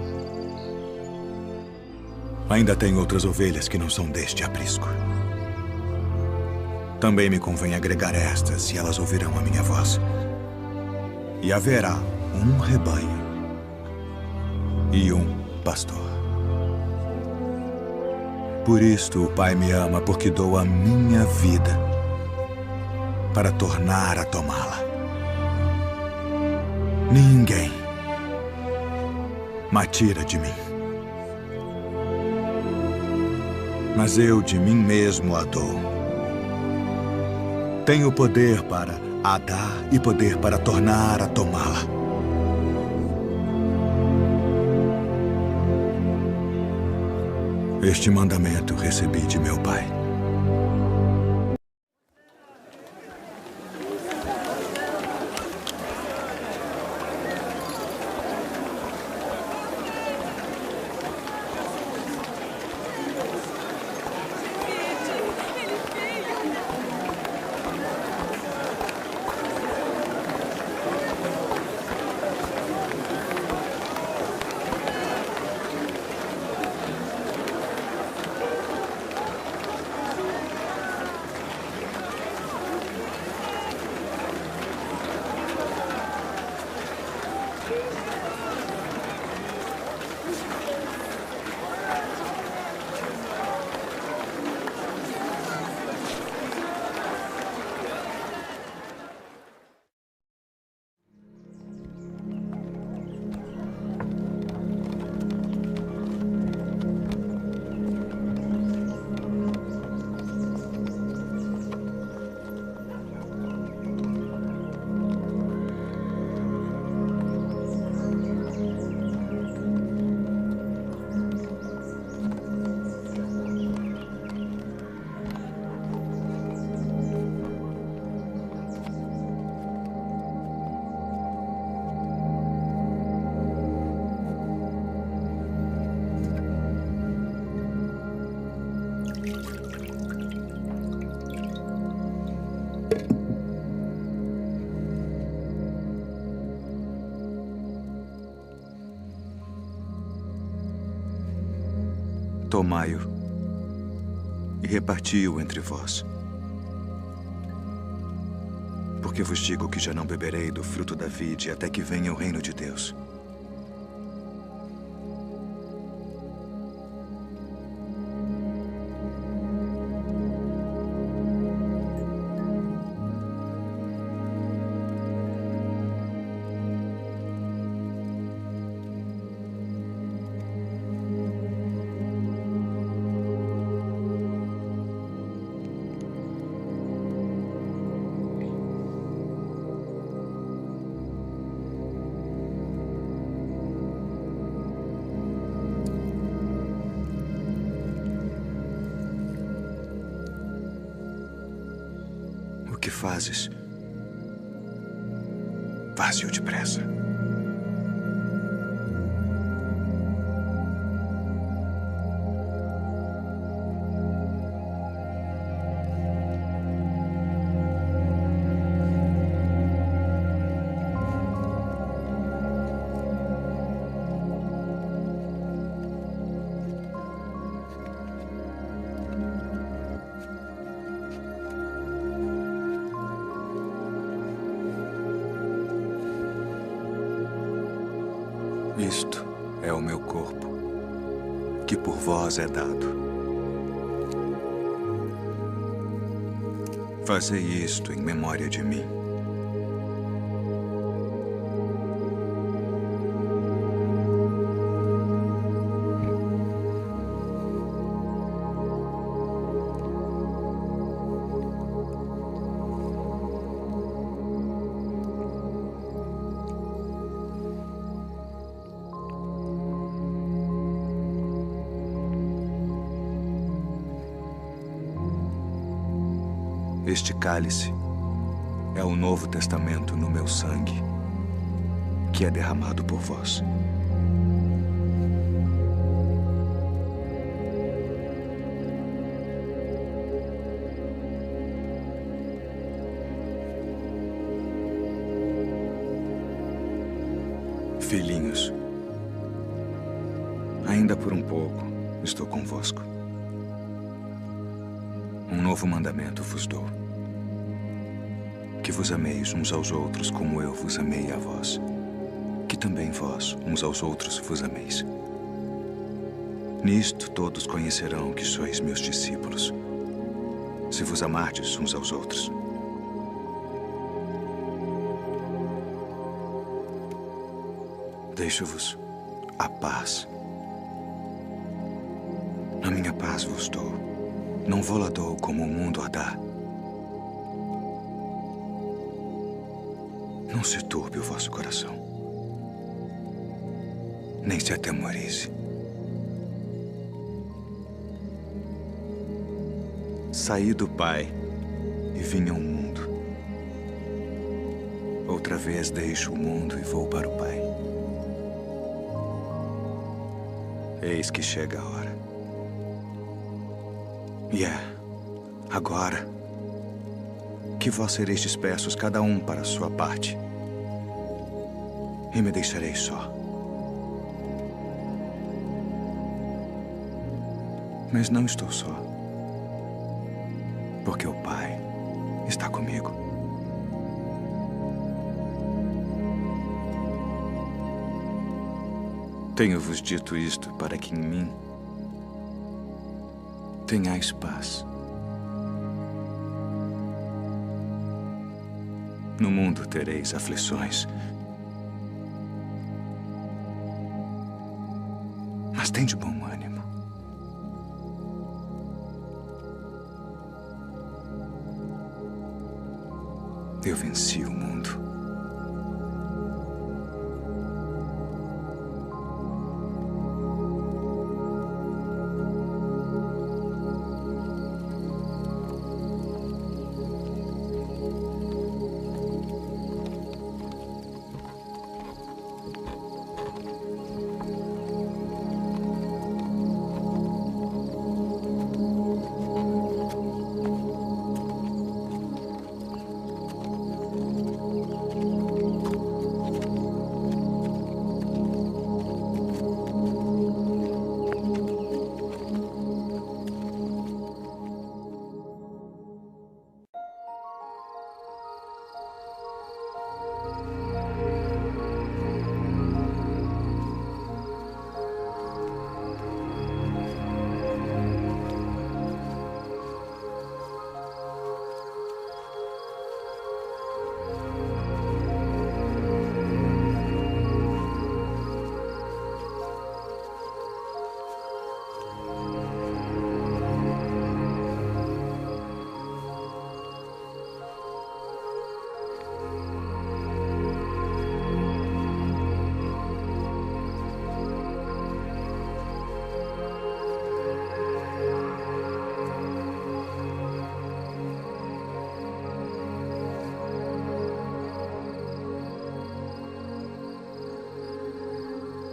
Ainda tenho outras ovelhas que não são deste aprisco. Também me convém agregar estas, e elas ouvirão a minha voz. E haverá um rebanho e um pastor. Por isto o Pai me ama, porque dou a minha vida para tornar a tomá-la. Ninguém me tira de mim, mas eu de mim mesmo a dou. Tenho poder para a dar e poder para tornar a tomá-la. Este mandamento recebi de meu Pai. Tomai-o e reparti-o entre vós. Porque vos digo que já não beberei do fruto da vide até que venha o reino de Deus. O que fazes? Faze-o depressa. o meu corpo, que por vós é dado. Fazei isto em memória de mim. Este cálice é o Novo Testamento no meu sangue, que é derramado por vós. Filhinhos, ainda por um pouco estou convosco. Um novo mandamento vos dou: que vos ameis uns aos outros como eu vos amei a vós, que também vós uns aos outros vos ameis. Nisto todos conhecerão que sois meus discípulos, se vos amardes uns aos outros. Deixo-vos a paz. A minha paz vos dou. Não vou-la dou como o mundo a dá. Não se turbe o vosso coração, nem se atemorize. Saí do Pai e vim ao mundo. Outra vez deixo o mundo e vou para o Pai. Eis que chega a hora. E agora, que vós sereis dispersos, cada um para a sua parte, e me deixareis só. Mas não estou só, porque o Pai está comigo. Tenho-vos dito isto para que em mim tenhais paz. No mundo tereis aflições, mas tende bom ânimo. Eu venci o mundo.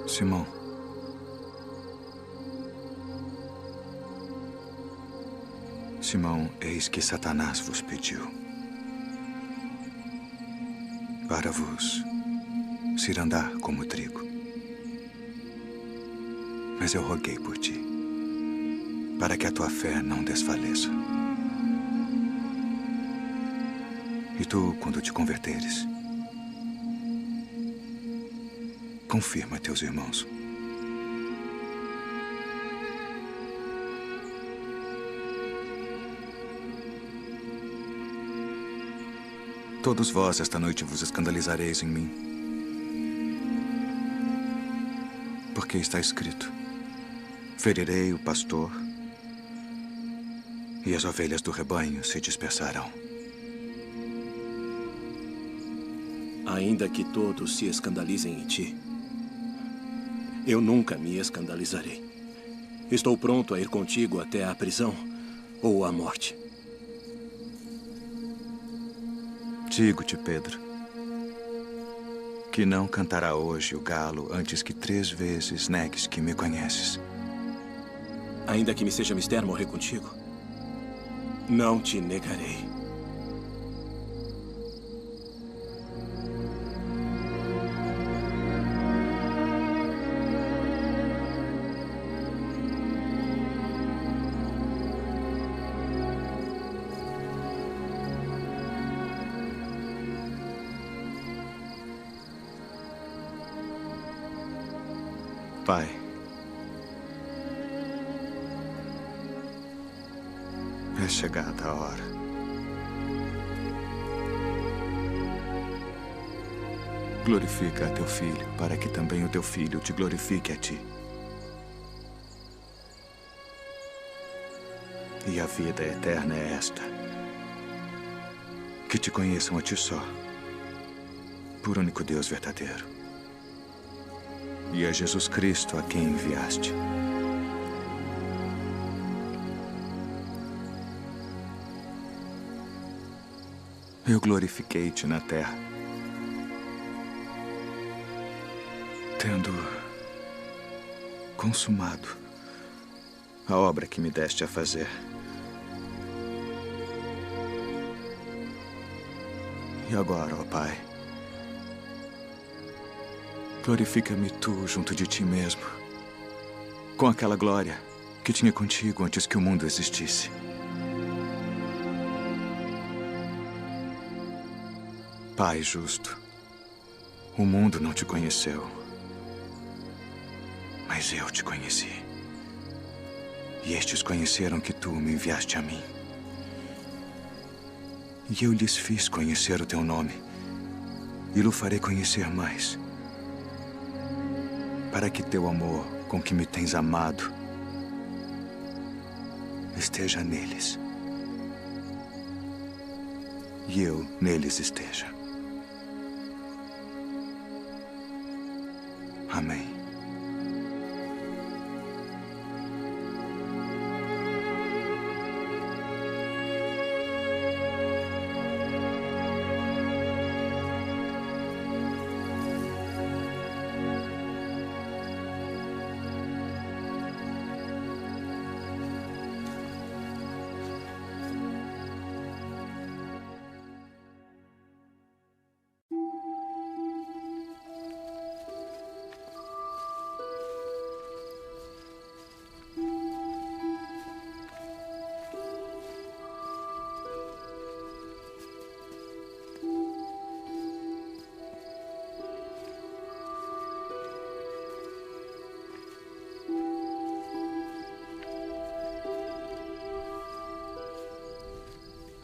Simão, Simão, eis que Satanás vos pediu para vos cirandar como trigo. Mas eu roguei por ti, para que a tua fé não desfaleça. E tu, quando te converteres, confirma teus irmãos Todos vós esta noite vos escandalizareis em mim. Porque está escrito: ferirei o pastor e as ovelhas do rebanho se dispersarão. Ainda que todos se escandalizem em ti, eu nunca me escandalizarei. Estou pronto a ir contigo até a prisão ou a morte. Digo-te, Pedro, que não cantará hoje o galo antes que 3 vezes negues que me conheces. Ainda que me seja mister morrer contigo, não te negarei. Pai, é chegada a hora. Glorifica a teu filho, para que também o teu filho te glorifique a ti. E a vida eterna é esta: que te conheçam a ti só, por único Deus verdadeiro, e a Jesus Cristo a quem enviaste. Eu glorifiquei-te na terra, tendo consumado a obra que me deste a fazer. E agora, ó Pai, glorifica-me tu junto de ti mesmo, com aquela glória que tinha contigo antes que o mundo existisse. Pai justo, o mundo não te conheceu, mas eu te conheci. E estes conheceram que tu me enviaste a mim. E eu lhes fiz conhecer o teu nome, e o farei conhecer mais, para que teu amor com que me tens amado esteja neles, e eu neles esteja. Amém.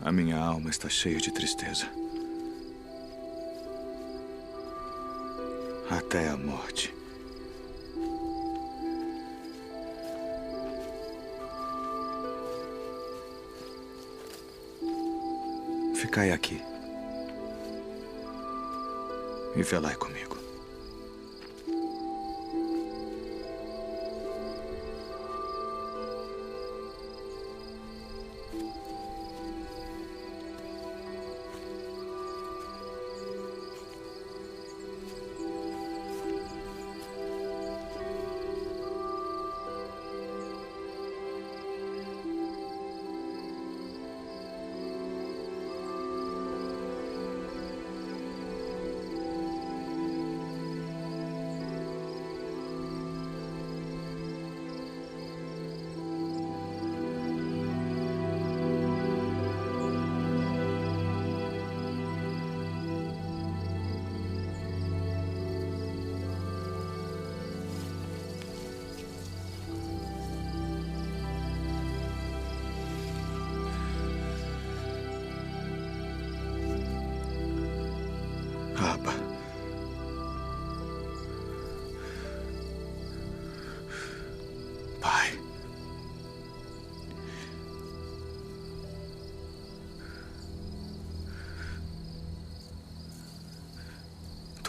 A minha alma está cheia de tristeza, até a morte. Ficai aqui e velai comigo.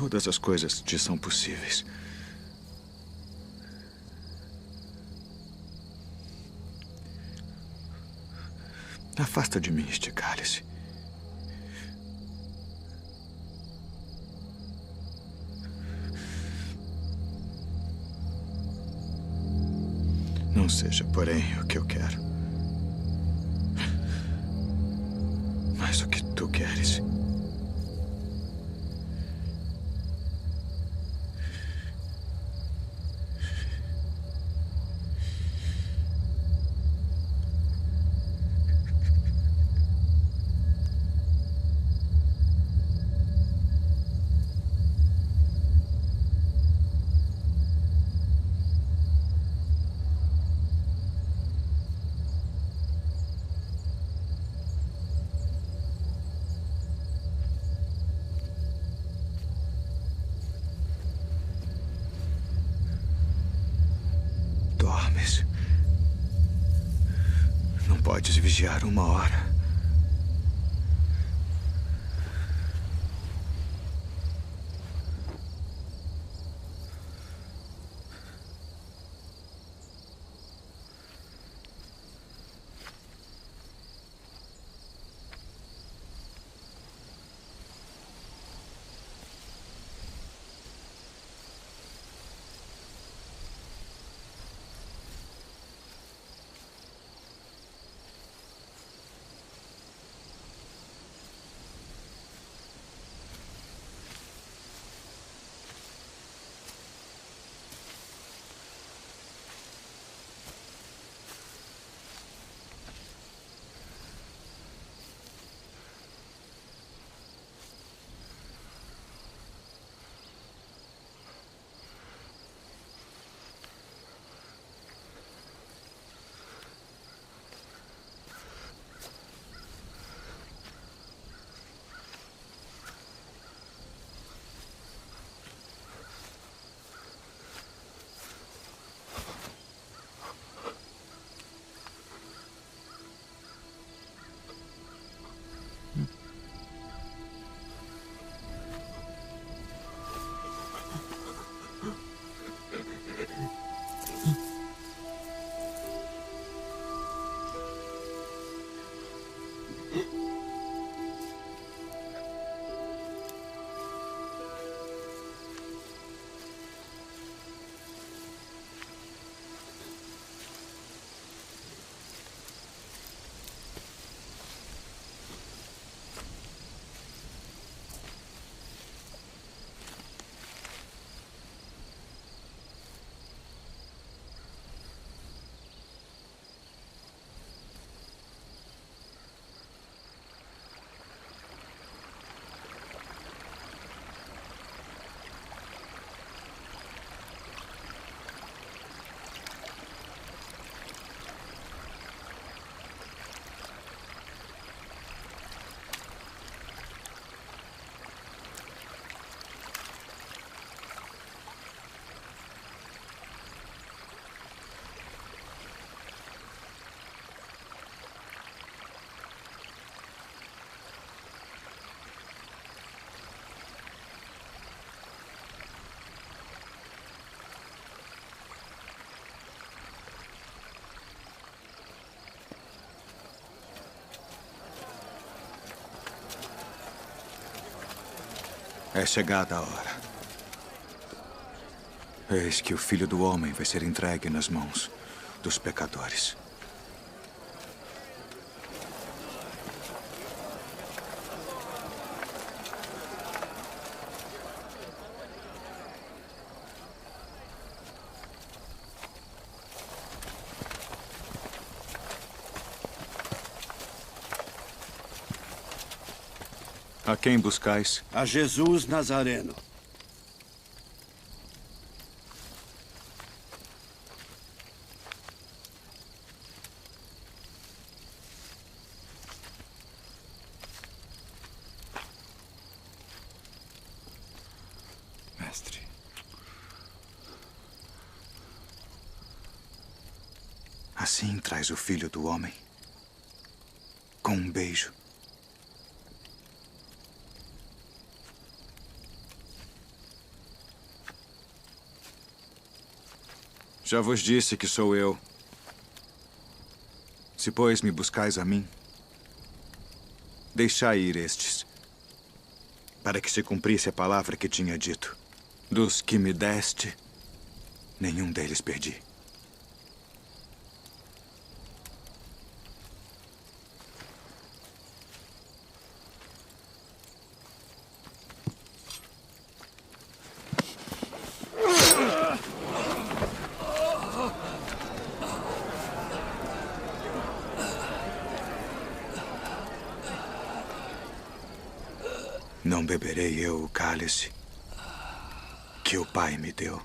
todas as coisas te são possíveis. Afasta de mim este cálice. Não seja, porém, o que eu quero, mas o que tu queres. Dormes. Não podes vigiar 1 hora. É chegada a hora. Eis que o Filho do Homem vai ser entregue nas mãos dos pecadores. A quem buscais? A Jesus Nazareno. Mestre. Assim traz o Filho do Homem, com um beijo. Já vos disse que sou eu. Se, pois, me buscais a mim, deixai ir estes, para que se cumprisse a palavra que tinha dito. Dos que me deste, nenhum deles perdi. Não beberei eu o cálice que o Pai me deu.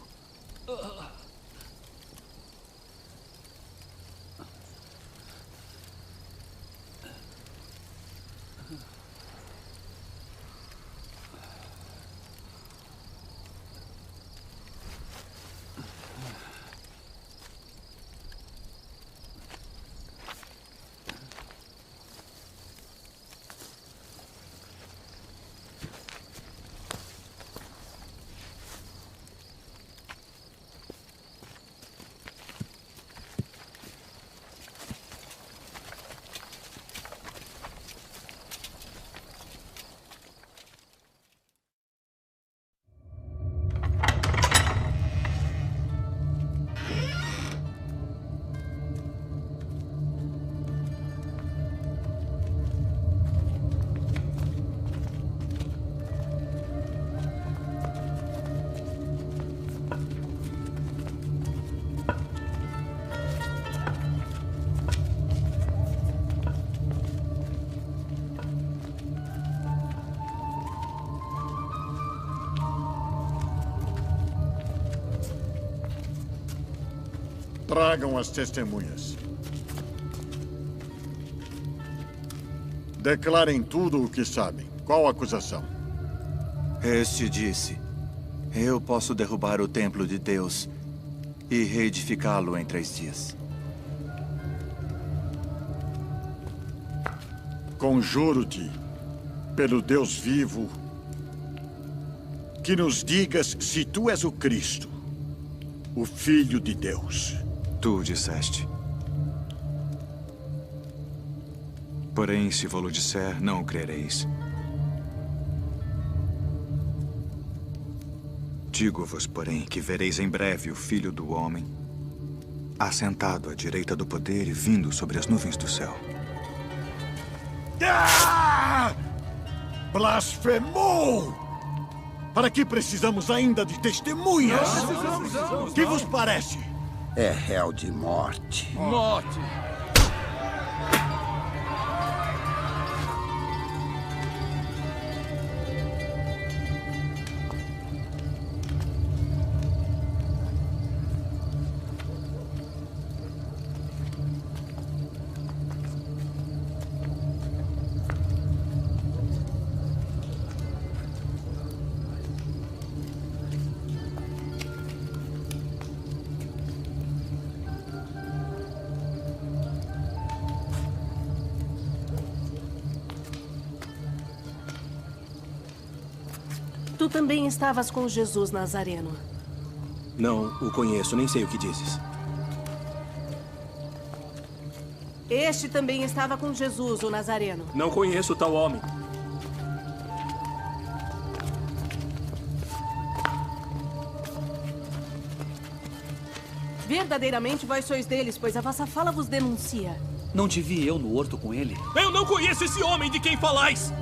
Tragam as testemunhas. Declarem tudo o que sabem. Qual a acusação? Este disse: eu posso derrubar o templo de Deus e reedificá-lo em 3 dias. Conjuro-te, pelo Deus vivo, que nos digas se tu és o Cristo, o Filho de Deus. Tu disseste. Porém, se vou-lo disser, não o crereis. Digo-vos, porém, que vereis em breve o Filho do Homem, assentado à direita do poder e vindo sobre as nuvens do céu. Ah! Blasfemou! Para que precisamos ainda de testemunhas? Que vos parece? É réu de morte. Morte! Tu também estavas com Jesus Nazareno. Não o conheço, nem sei o que dizes. Este também estava com Jesus, o Nazareno. Não conheço tal homem. Verdadeiramente vós sois deles, pois a vossa fala vos denuncia. Não te vi eu no horto com ele? Eu não conheço esse homem de quem falais!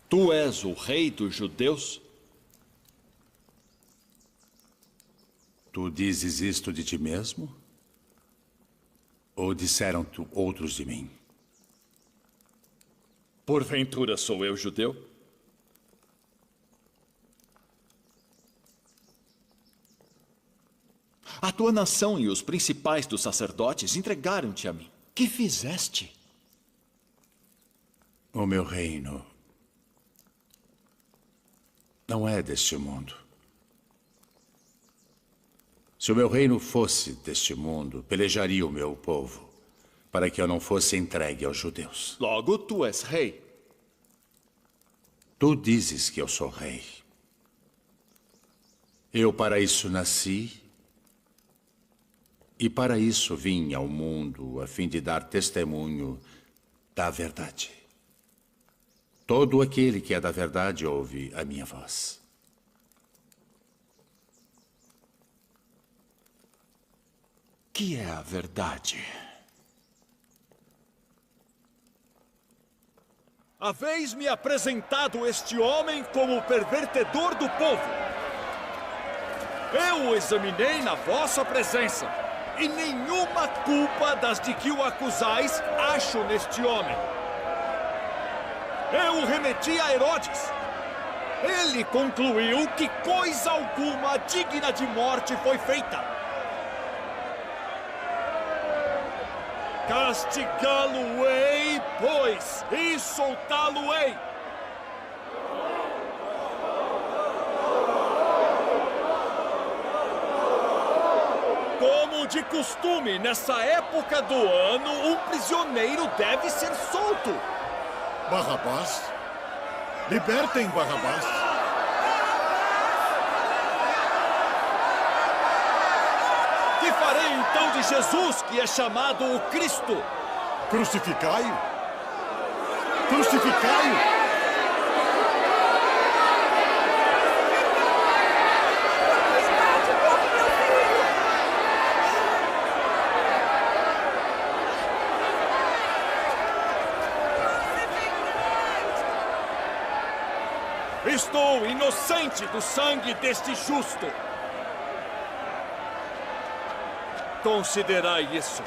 Tu és o rei dos judeus? Tu dizes isto de ti mesmo? Ou disseram-te outros de mim? Porventura sou eu judeu? A tua nação e os principais dos sacerdotes entregaram-te a mim. Que fizeste? O meu reino não é deste mundo. Se o meu reino fosse deste mundo, pelejaria o meu povo, para que eu não fosse entregue aos judeus. Logo, tu és rei. Tu dizes que eu sou rei. Eu para isso nasci, e para isso vim ao mundo, a fim de dar testemunho da verdade. Todo aquele que é da verdade ouve a minha voz. Que é a verdade? Haveis-me apresentado este homem como pervertedor do povo. Eu o examinei na vossa presença, e nenhuma culpa das de que o acusais acho neste homem. Eu o remeti a Herodes. Ele concluiu que coisa alguma digna de morte foi feita. Castigá-lo-ei, pois, e soltá-lo-ei. Como de costume, nessa época do ano, um prisioneiro deve ser solto. Barrabás? Libertem Barrabás. Que farei então de Jesus, que é chamado o Cristo? Crucificai-o! Crucificai-o! Estou inocente do sangue deste justo. Considerai isso.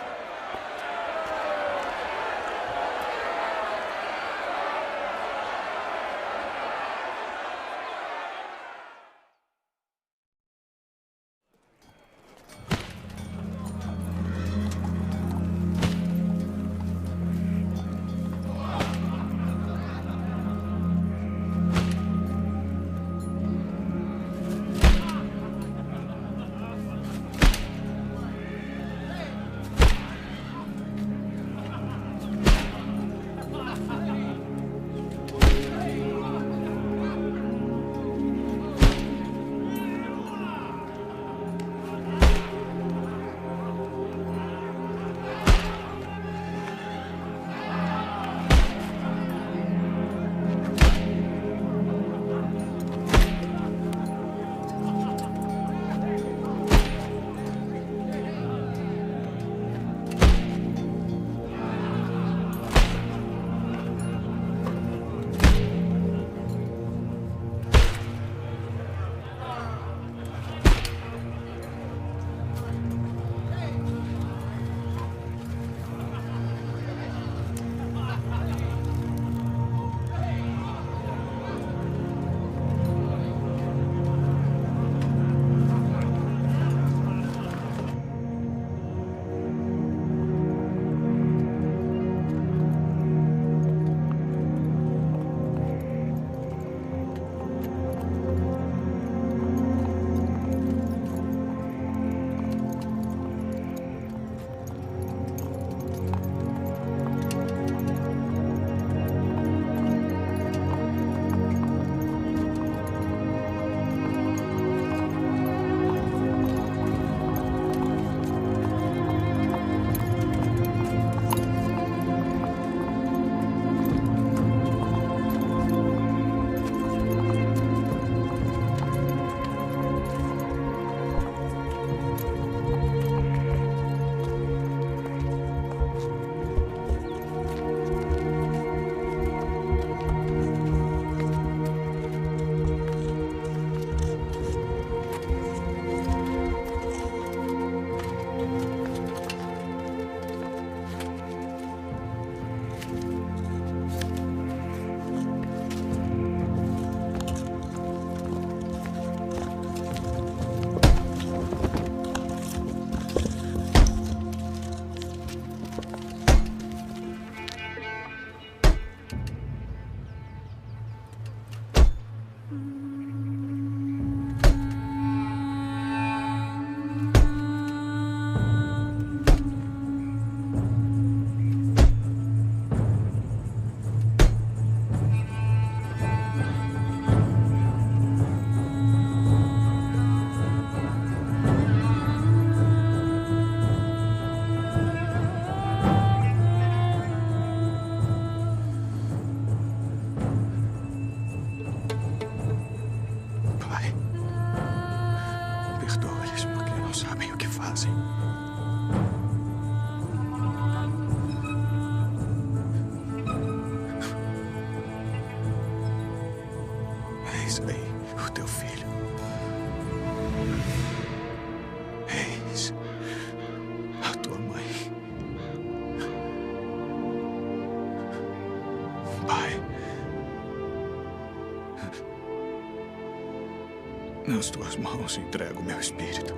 Nas tuas mãos entrego meu espírito.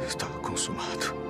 Está consumado.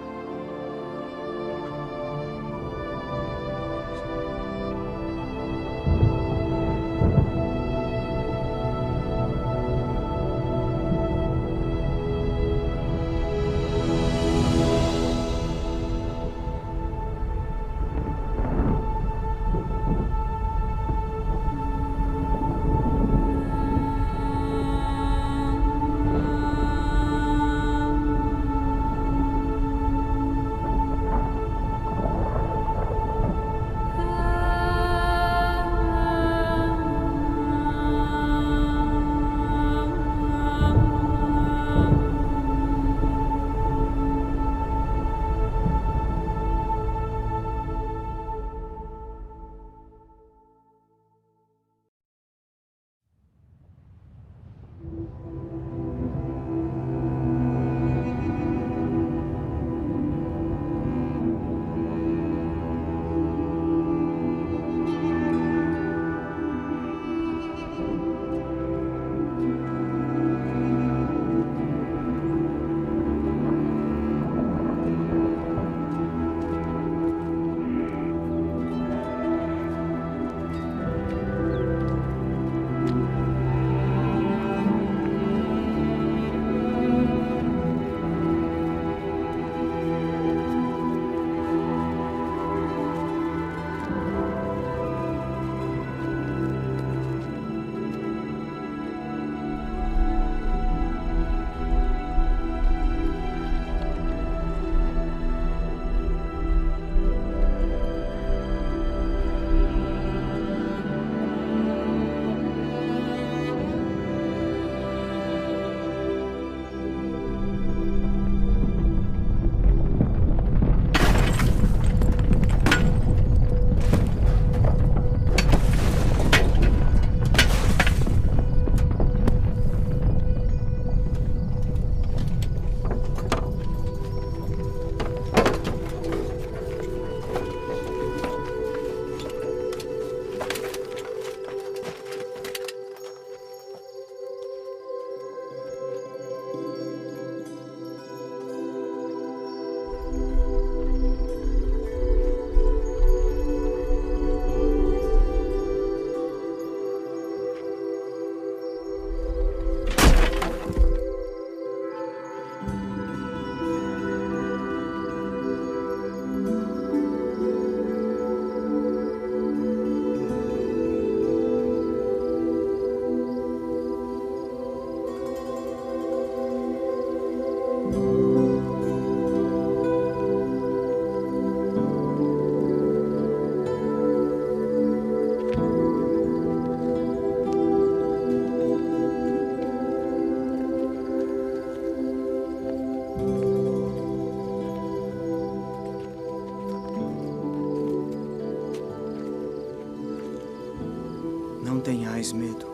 Não tenhais medo,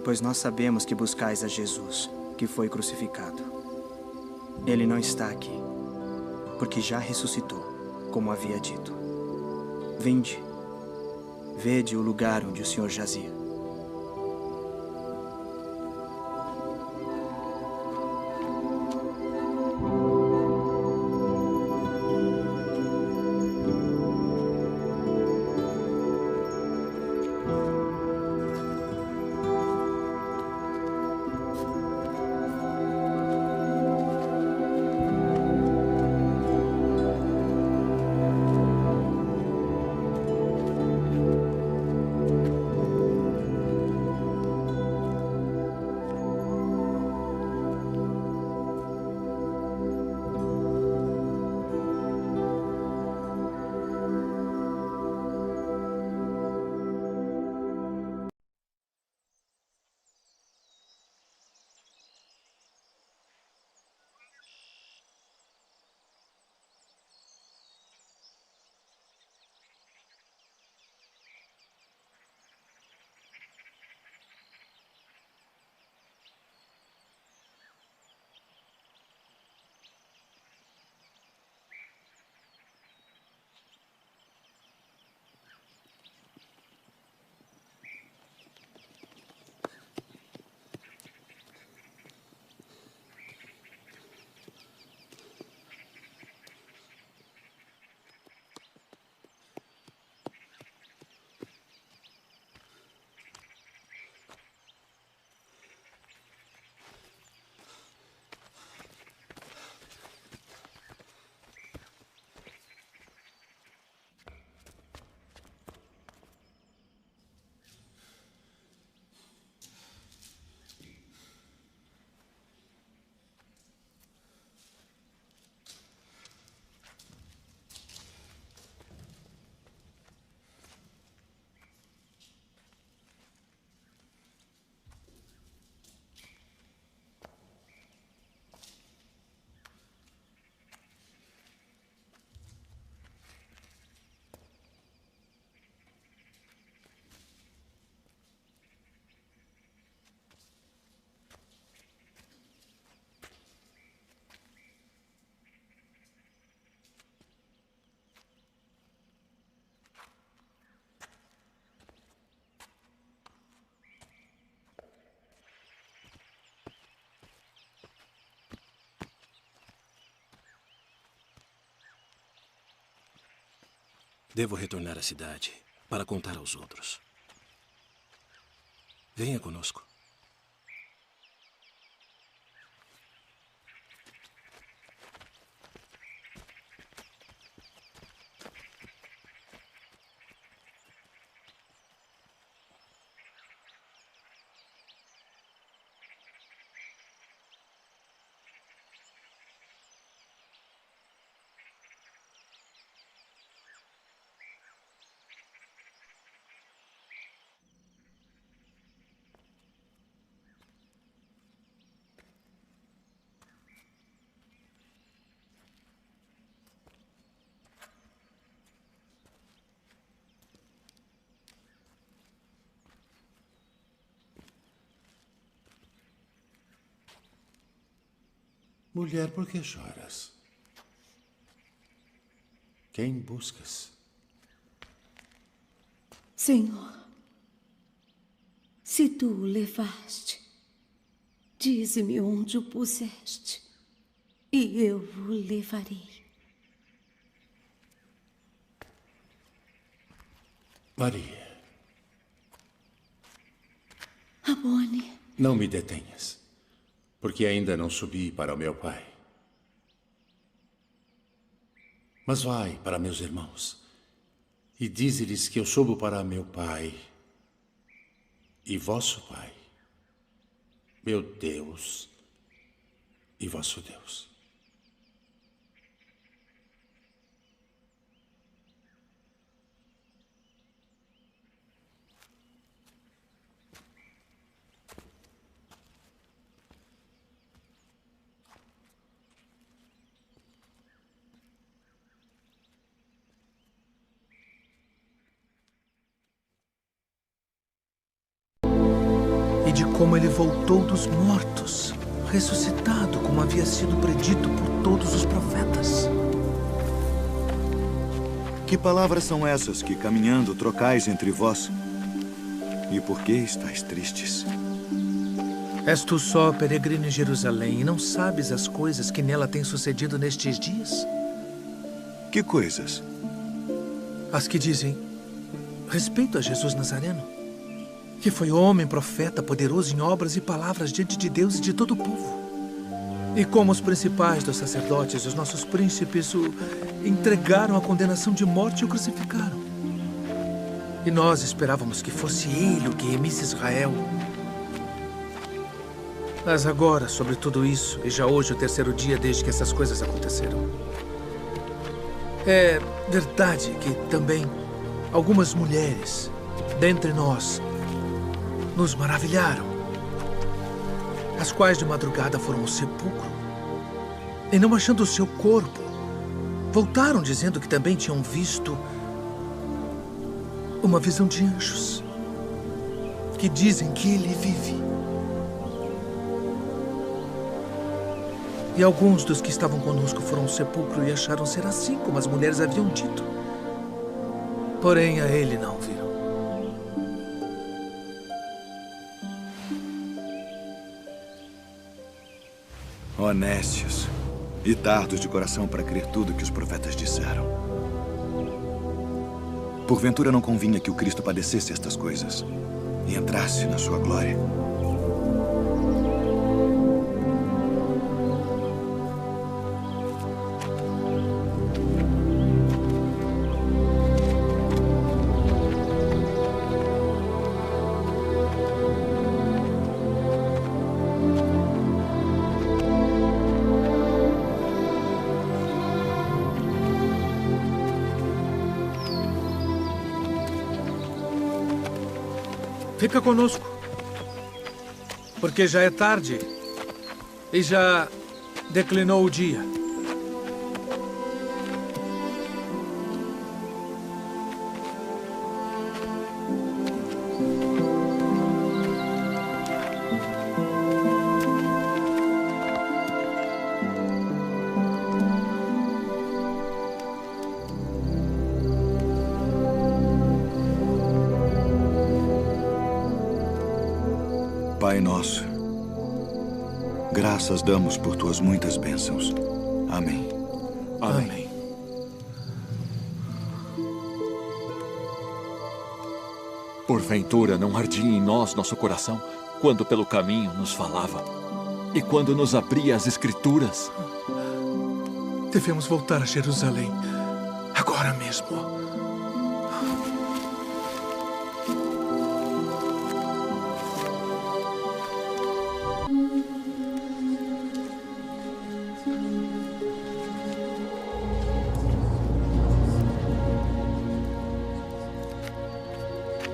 pois nós sabemos que buscais a Jesus, que foi crucificado. Ele não está aqui, porque já ressuscitou, como havia dito. Vinde, vede o lugar onde o Senhor jazia. Devo retornar à cidade para contar aos outros. Venha conosco. Mulher, por que choras? Quem buscas? Senhor, se tu o levaste, dize-me onde o puseste, e eu o levarei. Maria. Rabboni. Não me detenhas, porque ainda não subi para o meu pai. Mas vai para meus irmãos e dize-lhes que eu subo para meu pai e vosso pai, meu Deus e vosso Deus. De como ele voltou dos mortos, ressuscitado como havia sido predito por todos os profetas. Que palavras são essas que, caminhando, trocais entre vós? E por que estáis tristes? És tu só peregrino em Jerusalém e não sabes as coisas que nela têm sucedido nestes dias? Que coisas? As que dizem respeito a Jesus Nazareno, que foi homem, profeta, poderoso em obras e palavras diante de Deus e de todo o povo. E como os principais dos sacerdotes e os nossos príncipes o entregaram à condenação de morte e o crucificaram. E nós esperávamos que fosse ele o que remisse Israel. Mas agora, sobre tudo isso, e já hoje o terceiro dia desde que essas coisas aconteceram, é verdade que também algumas mulheres dentre nós nos maravilharam, as quais de madrugada foram ao sepulcro e, não achando o seu corpo, voltaram dizendo que também tinham visto uma visão de anjos que dizem que ele vive. E alguns dos que estavam conosco foram ao sepulcro e acharam ser assim como as mulheres haviam dito. Porém, a ele não viram. Honestos e tardos de coração para crer tudo que os profetas disseram. Porventura não convinha que o Cristo padecesse estas coisas e entrasse na sua glória. Fica conosco, porque já é tarde e já declinou o dia. Pai nosso, graças damos por tuas muitas bênçãos. Amém. Amém. Porventura não ardia em nós nosso coração quando pelo caminho nos falava e quando nos abria as Escrituras? Devemos voltar a Jerusalém agora mesmo.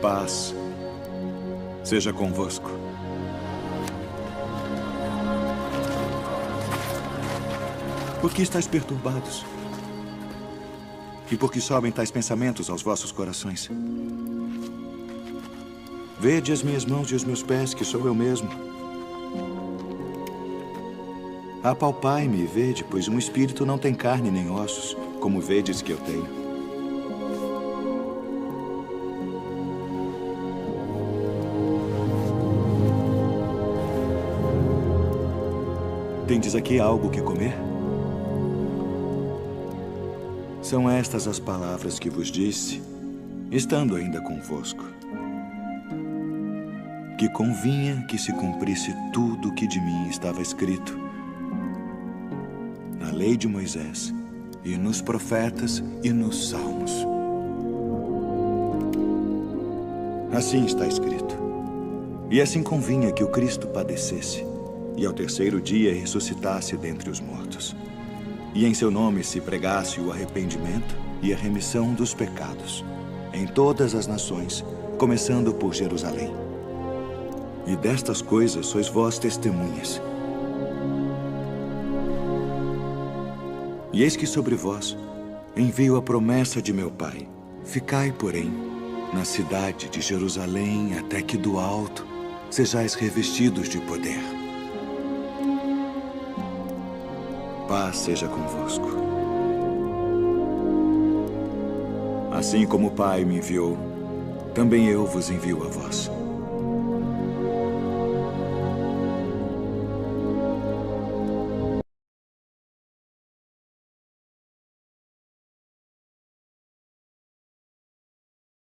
Paz seja convosco. Por que estáis perturbados? E por que sobem tais pensamentos aos vossos corações? Vede as minhas mãos e os meus pés, que sou eu mesmo. Apalpai-me e vede, pois um espírito não tem carne nem ossos, como vedes que eu tenho. Tendes aqui algo que comer? São estas as palavras que vos disse, estando ainda convosco. Que convinha que se cumprisse tudo o que de mim estava escrito na lei de Moisés, e nos profetas e nos salmos. Assim está escrito. E assim convinha que o Cristo padecesse, e ao terceiro dia ressuscitasse dentre os mortos. E em seu nome se pregasse o arrependimento e a remissão dos pecados, em todas as nações, começando por Jerusalém. E destas coisas sois vós testemunhas. E eis que sobre vós envio a promessa de meu Pai. Ficai, porém, na cidade de Jerusalém, até que do alto sejais revestidos de poder. Paz seja convosco. Assim como o Pai me enviou, também eu vos envio a vós.